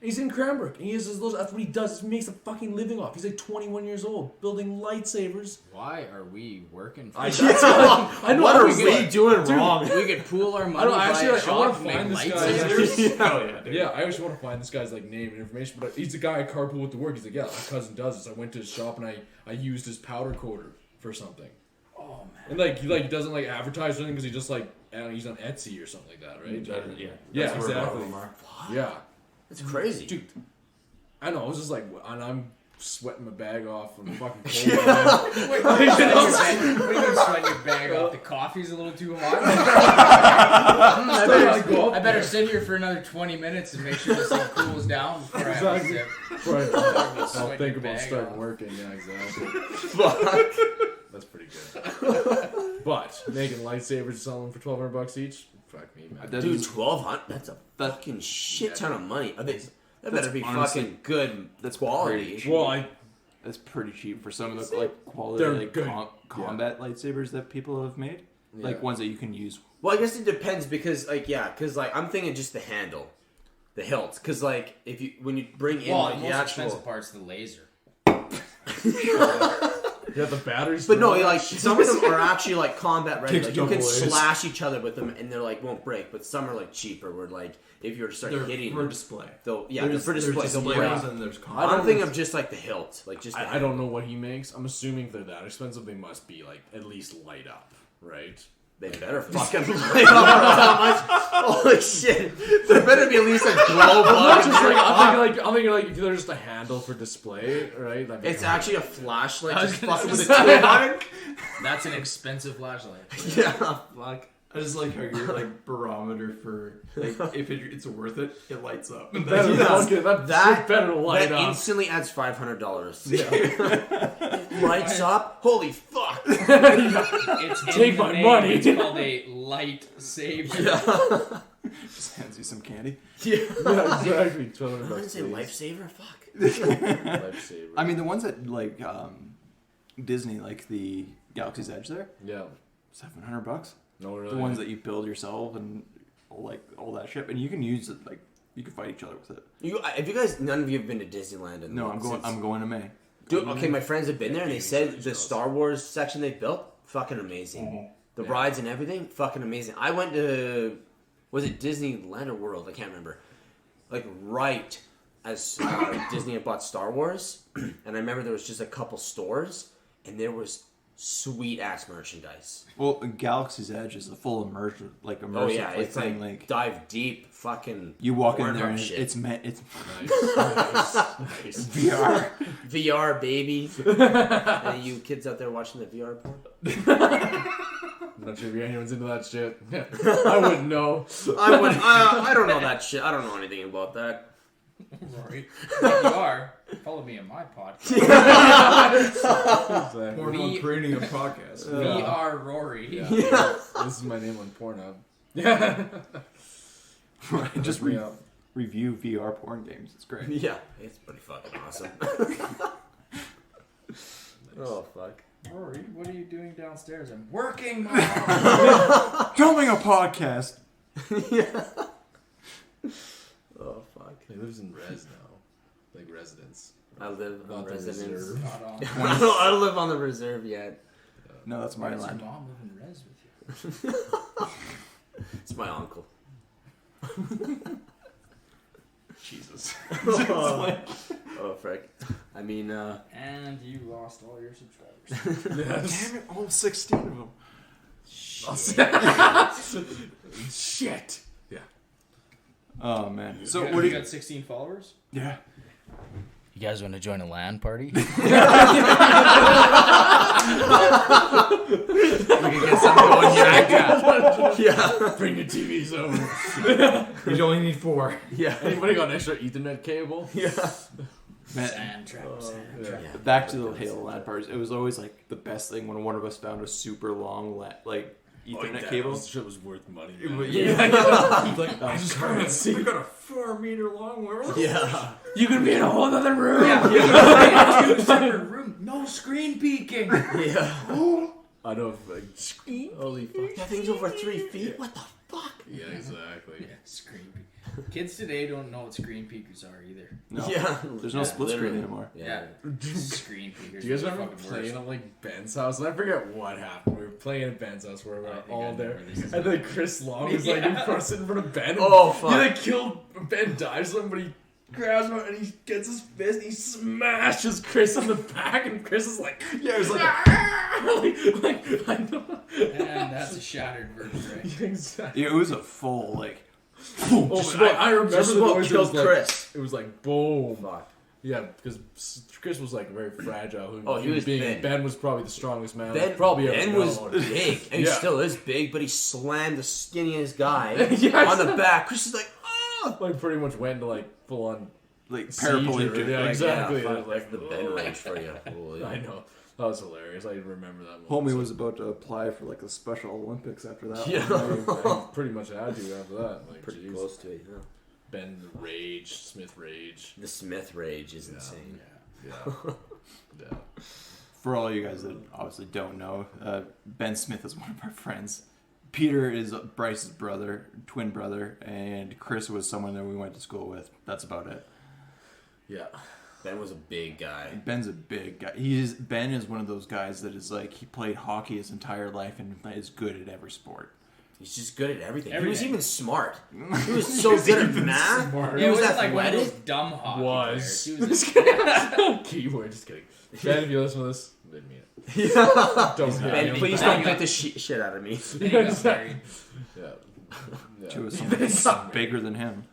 He's in Cranbrook. And he has his little. That's what he does. He makes a fucking living off. He's like 21 years old, building lightsabers. Why are we working for I this? know. What I are was we like- doing dude, wrong? We could pool our money. I don't buy actually. a Like, I want shop, to make find this lightsabers. guy's. Hell yeah, dude. Yeah, I actually want to find this guy's like name and information. But he's the guy I carpool with to work. He's like, yeah, my cousin does this. I went to his shop and I used his powder coater for something. Oh man. And like he doesn't like advertise or anything because he just like I don't know, he's on Etsy or something like that, right? Yeah, Yeah, that's where a lot of exactly. them are. Yeah, It's crazy. dude. I know. I was just like, and I'm sweating my bag off from the fucking cold. Man. Wait, what do you mean sweating your bag off? The coffee's a little too hot. I better sit here for another 20 minutes and make sure this thing cools down before I have a Exactly. sip. Right. I'll Sweating think your about bag starting off. working. Yeah, exactly. Fuck. That's pretty good. But making lightsabers, selling for $1,200 each. Fuck me, man. That Dude, is- 1,200. That's a fucking shit ton of money. Are they? That better be honestly- fucking good. that's quality. pretty cheap. Well, That's pretty cheap for some of the like quality They're like good. combat lightsabers that people have made. Yeah. Like ones that you can use. Well, I guess it depends because, like, because like I'm thinking just the handle, the hilt. Because like if you when you bring in Well, like the the most actual, expensive part's the laser. yeah, the batteries. but no, like some of them are actually like combat ready. Kicks Like you can double A's. slash each other with them, and they're like won't break. But some are like cheaper. Where like if you were to start hitting, for display. they'll they're for display. There's They'll break. displays and there's combat. I'm thinking of just like the hilt, like just. The I don't know what he makes. I'm assuming if they're that expensive, they must be like at least light up, right? They better fucking light up that much. Holy shit! There better be at least a glow I'm button. just like I'm thinking like if they're just a handle for display, right? That'd be It's kinda- actually a flashlight. I was Just gonna fucking with a say. glow button. That's an expensive flashlight. Yeah, fuck. I just like how your like barometer for like if it's worth it, it lights up. And Better, that's- okay, that That better light that up. instantly adds $500. Lights up. Holy fuck! It's Take in the my name. money. It's called a lightsaber. just hands you some candy. Yeah. Yeah, exactly. $1,200. I didn't say please. lifesaver. Fuck. Lifesaver. I mean the ones that like Disney, like the Galaxy's Edge there, yeah. $700. No, really. The ones that you build yourself and like all that shit, and you can use it like you can fight each other with it. Have you guys? None of you have been to Disneyland. No, I'm going to May. Dude, okay, my friends have been there, and they said the Star Wars section they built, fucking amazing. The rides and everything, fucking amazing. I went to, was it Disneyland or World? I can't remember. Like right as Disney had bought Star Wars, and I remember there was just a couple stores, and there was sweet ass merchandise. Well, Galaxy's Edge is a full immersive Oh yeah, like, it's thing. like Like dive deep, fucking. you walk in workout there and shit. it's Nice. VR. VR baby. Any you kids out there watching the VR porn? I'm not sure if anyone's into that shit. I wouldn't know. I don't know that shit. I don't know anything about that. Rory, if you are, follow me on my podcast. Exactly. Pornhub creating a podcast. VR Rory. Yeah. This is my name on Pornhub. Yeah. Right, just Yeah. review VR porn games. It's great. Yeah, it's pretty fucking awesome. Oh fuck. Rory, what are you doing downstairs? I'm working, Mom. Filming a podcast. Oh fuck. He lives in res now. Like residence. I live on Not the residence. reserve. Not on. I don't live on the reserve yet. No, that's Why my does your land. mom live in res with you? It's my uncle. Jesus. Oh frick. I mean, And you lost all your subscribers. Damn it, all 16 of them. Shit. Yeah. Oh man. So So what do you you? got 16 followers? Yeah. You guys want to join a LAN party? we can get something going here. Yeah. Bring your TVs over. You only need 4. Yeah. Anybody got an extra Ethernet cable? Yeah. Man, Sand trap, sand trap. Yeah. back to the Halo LAN parties. It was always like the best thing when one of us found a super long Ethernet That cables. shit was worth money. Yeah. Man. Yeah. Like, I just can't see. We got a 4-meter long world. Yeah. You could be in a whole other room. Two separate room, no screen peeking. Yeah. I know. Like, holy fuck. That thing's over 3 feet. What the fuck? Yeah, exactly. Yeah, screen peek. Kids today don't know what screen peekers are either. No. Yeah. There's no split screen literally. anymore. Yeah, screen peekers. Do you guys are remember fucking playing worse. at like Ben's house? And I forget what happened. We were playing at Ben's house where we I were think all I there. remember this. And then Chris Long was like in front, sitting in front of Ben. And Oh, fuck. He like killed Ben, dives him, but he grabs him and he gets his fist and he smashes Chris in the back. And Chris is like, yeah, he's like, I know. And that's a shattered vertebrae. Exactly. It was a full like. Oh, I remember Just the about noise. It killed was like, Chris. it was like boom. Fuck. Yeah, because Chris was like very fragile. Oh, he was big. Ben was probably the strongest man. Ben, probably ever Ben was known. big, and he Yeah. still is big, but he slammed the skinniest guy Yes. on the back. Chris is like, oh! Like pretty much went into like full on. Like Seizure. paraplegic. Yeah, like, exactly. Yeah, Yeah, fuck, like, that's the Ben range for you. Holy. I know. That was hilarious. I remember that. Homie was about to apply for like the Special Olympics after that. Yeah. I pretty much had to after that. Like, Pretty geez. close to it, yeah. Ben Rage, Smith Rage. The Smith rage is insane. Yeah. Yeah. For all you guys that obviously don't know, Ben Smith is one of our friends. Peter is Bryce's brother, twin brother, and Chris was someone that we went to school with. That's about it. Yeah. Ben was a big guy. Ben's a big guy. Ben is one of those guys that is like he played hockey his entire life and is good at every sport. He's just good at everything. He was Everything. even smart. He was so good at math. smart. He Yeah, it was wasn't like one of athletic. those dumb hockey Was. players. He was Keyword, just kidding. Ben, if you listen to this, didn't mean it. Yeah. Don't Ben, hit me. please don't beat the shit out of me. he got married. Yeah. She was Yeah. bigger than him.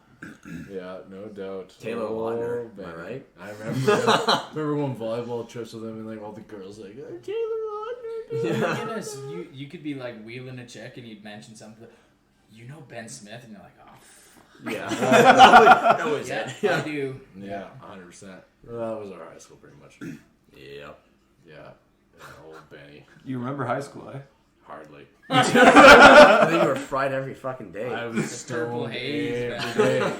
Yeah, no doubt. Taylor Oh, Lautner, am I Ben. right? I remember. Remember going volleyball trips with him and like all the girls like Taylor Lautner. Oh my goodness, you could be like wheeling a chick and you'd mention something. You know Ben Smith, and you're like, oh, Yeah. That was yeah, it. I do. Yeah, 100%. That was our high school pretty much. Yep. Yeah. Old Benny. You remember high school, eh? Hardly. I think you were fried every fucking day. I was Purple stoned haze, every day.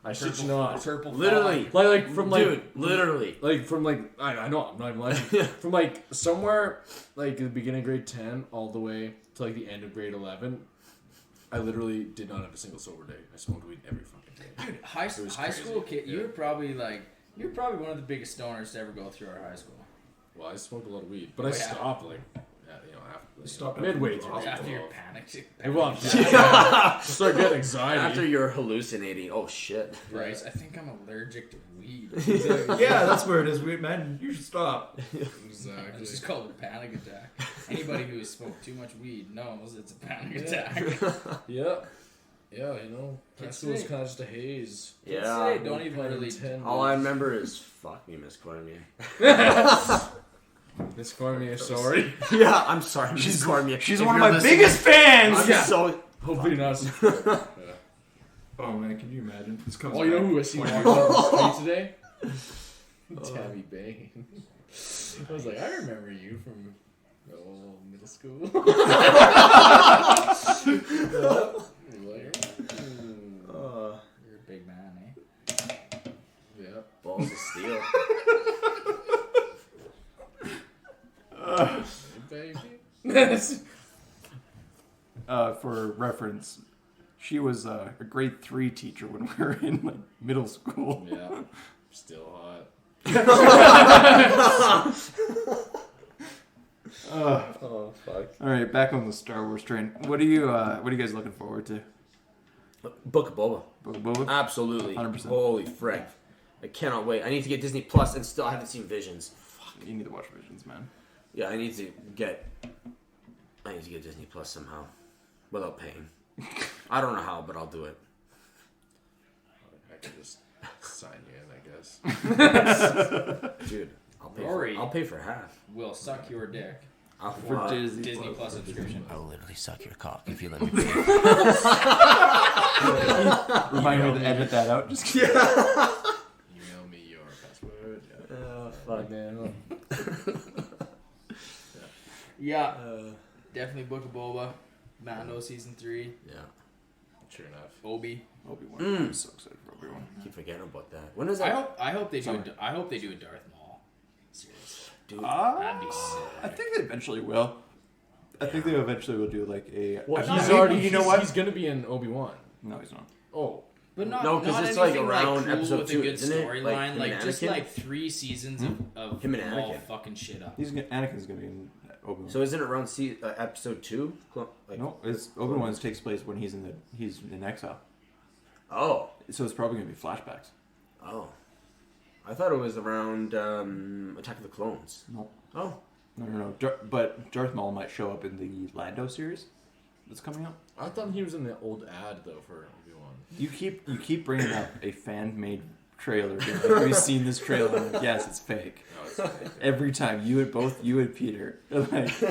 I shit you not. Purple Literally. fog. Like from like Dude, literally. like from like I know I'm not even lying. From like somewhere like the beginning of grade 10 all the way to like the end of grade 11, I literally did not have a single sober day. I smoked weed every fucking day. Dude, high was high school crazy. kid, you were probably one of the biggest stoners to ever go through our high school. Well, I smoked a lot of weed, but I yeah. stopped like after Stopped midway after through. After you're panicked. Well, yeah. Start getting anxiety. After you're hallucinating. Oh shit. Bryce, I think I'm allergic to weed. Yeah, that's where it is. Man, you should stop. Exactly. It's just called a panic attack. Anybody who has smoked too much weed knows it's a panic attack. Yeah. Yeah, you know, high Kids school is today- kind of just a haze. Kids Yeah. today don't even really. All I remember is fuck me, Miss Cormier. Miss Cormier, sorry. Yeah, I'm sorry, Miss Cormier. She's If one of you're my listening, biggest fans. I'm Yeah. so. Hopefully not. Oh man, can you imagine? This comes Oh, you know who I seen walking down the street today? Tabby Bain. I was like, I remember you from middle school. You're a big man, eh? Yeah. Balls of steel. Baby. For reference, she was a grade 3 teacher when we were in like middle school. Yeah. Still hot. Oh fuck. All right, back on the Star Wars train. What are you guys looking forward to? Book of Boba. Book of Boba? Absolutely. 100%. Holy frick. I cannot wait. I need to get Disney Plus and still I haven't seen Visions. You need to watch Visions, man. Yeah, I need to get Disney Plus somehow. Without paying. I don't know how, but I'll do it. I can just sign you in, I guess. Dude, Rory. I'll pay for half. Will suck your dick. For Disney, Disney Plus subscription. I will literally suck your cock if you let me pay. Remind me to edit that out. Just kidding. Email me your password. Yeah. Oh, fuck. Man. Yeah, definitely Book of Boba. Mando season 3. Yeah. Sure enough. Obi-Wan. I'm so excited for Obi-Wan. Keep forgetting about that. When is that? I hope they do. Sorry. I hope they do a Darth Maul series. Dude. That'd be sick. I think they eventually will. I think they eventually will do like a. Well, I he's think- already. You know what? He's gonna be in Obi-Wan. No, he's not. Oh. But not, No, 'cause not it's, like, anything, around cool episode with 2, a good isn't it? Like, storyline, him like and just Anakin? like 3 seasons of Him and all Anakin. fucking shit up. Anakin's gonna be in Obi-Wan. So isn't it around episode 2? Like, no, Obi-Wan takes place when he's in exile. Oh. So it's probably gonna be flashbacks. Oh. I thought it was around Attack of the Clones. No. Oh. No. But Darth Maul might show up in the Lando series that's coming out. I thought he was in the old ad though for Obi-Wan. You keep bringing up a fan-made trailer. Being like, have you seen this trailer? I'm like, yes, it's fake. No, it's fake. Every time you and Peter are like, have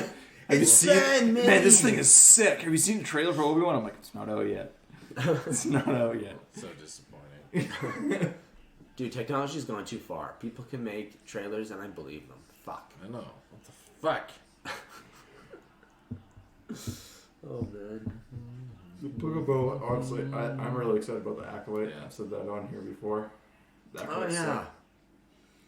you It's seen it? fan-made. Man, this thing is sick. Have you seen the trailer for Obi-Wan? I'm like, it's not out yet. It's not out yet. So disappointing. Dude, technology's gone too far. People can make trailers and I believe them. Fuck. I know. What the fuck? Oh, man. The Boogaboo, honestly, I'm really excited about the Acolyte. Yeah. I've said that on here before. The Oh, Acolyte's yeah. like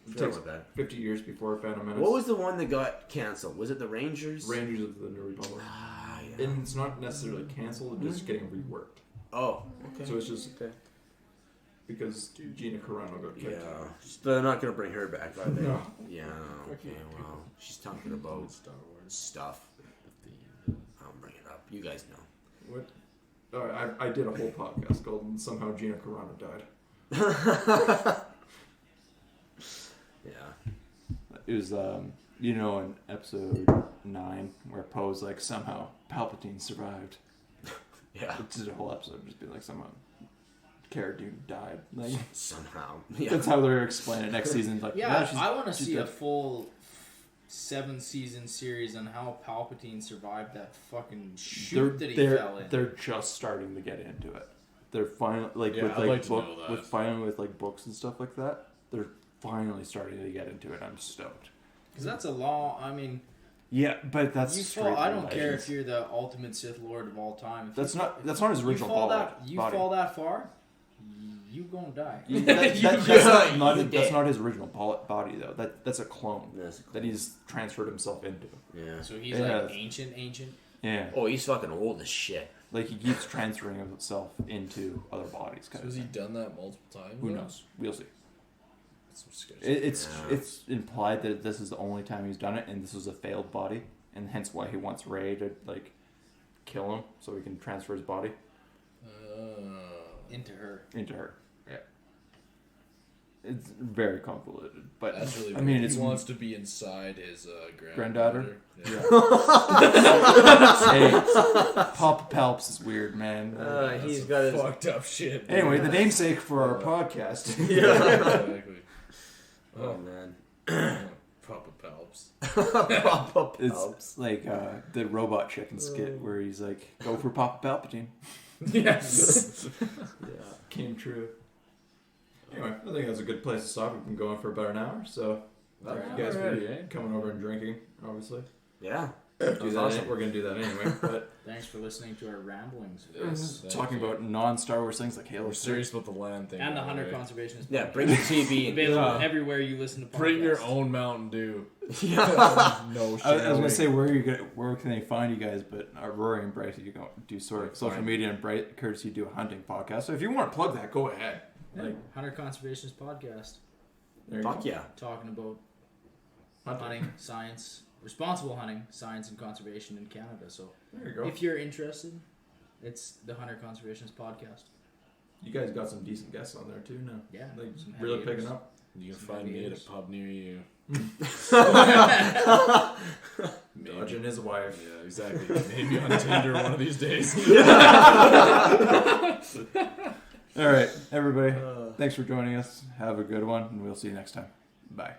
Forgot takes about that. 50 years before Phantom Menace. What was the one that got canceled? Was it the Rangers? Rangers of the New Republic? Ah, yeah. And it's not necessarily canceled, it's just getting reworked. Oh, okay. So it's just Okay. because Gina Carano got Yeah. kicked out. They're not going to bring her back, are they? No. Yeah, okay, well. She's talking about Star Wars. stuff. I'll bring it up. You guys know. What? I did a whole podcast called Somehow Gina Carano Died. Yeah. It was, in episode 9 where Poe's like, somehow Palpatine survived. Yeah. It's just a whole episode just being like, somehow Cara Dune died. Like, Somehow. Yeah. that's how they're explaining it. Next season's like, Yeah, she's- I want to she's see a dead. full 7-season series on how Palpatine survived that fucking shoot that he fell in. They're just starting to get into it. They're finally Yeah, with I'd like like to know that. with books and stuff like that. They're finally starting to get into it. I'm stoked. Because that's a long. I mean, Yeah, but that's you straight fall. I from don't care Legends. if you're the ultimate Sith Lord of all time. If That's you, not his you original fall body. that. You fall that far, you gonna die. That's not his original body though. That's a clone That's cool. that he's transferred himself into. Yeah. So he's Yeah. like ancient. Yeah, Oh, he's fucking old as shit. like he keeps transferring himself into other bodies. So Kind has of he thing. done that multiple times? Who though? knows? We'll see. That's some sketchy. It's Yeah. it's implied that this is the only time he's done it, and this was a failed body, and hence why he wants Rey to like kill him so he can transfer his body Into her. into her. Yeah, it's very convoluted, but That's really. I mean, weird. it's He wants to be inside his Granddaughter? Yeah. Hey, Papa Palps is weird, man. That's He's some got his. fucked up shit. Anyway, the namesake for our podcast. Exactly. Oh, man. Papa Palps. Papa It's Palps. like the robot chicken skit where he's like, "Go for Papa Palpatine." Yes. Yeah. Came true. Anyway, I think that's a good place to stop. We've been going for about an hour, so thank you guys Alrighty, for coming over and drinking. Obviously, Yeah. do was that. awesome. We're gonna do that anyway. But Thanks for listening to our ramblings. Yes, thank talking you. about non-Star Wars things like Halo. We're serious about the land thing. And the by Hunter way. Conservationist. Yeah, Podcast. bring your TV. Available Yeah. everywhere you listen to podcasts. Bring your own Mountain Dew. Yeah. No shit. I was gonna say where can they find you guys, but Rory and Bryce, you do sort of social media, and Bryce courtesy do a hunting podcast. So if you want to plug that, go ahead. Like, Hunter Conservationist Podcast. there you Fuck go. yeah. Talking about Hunting. hunting, science, responsible hunting, science, and conservation in Canada. So There you go. if you're interested, it's the Hunter Conservationist Podcast. You guys got some decent guests on there too now. Yeah, Like some really heavy picking hitters. up. You can Some find me at a haters. pub near you. Maybe. Dodging his wife. Yeah, exactly. Maybe on Tinder one of these days. All right, everybody. Thanks for joining us. Have a good one, and we'll see you next time. Bye.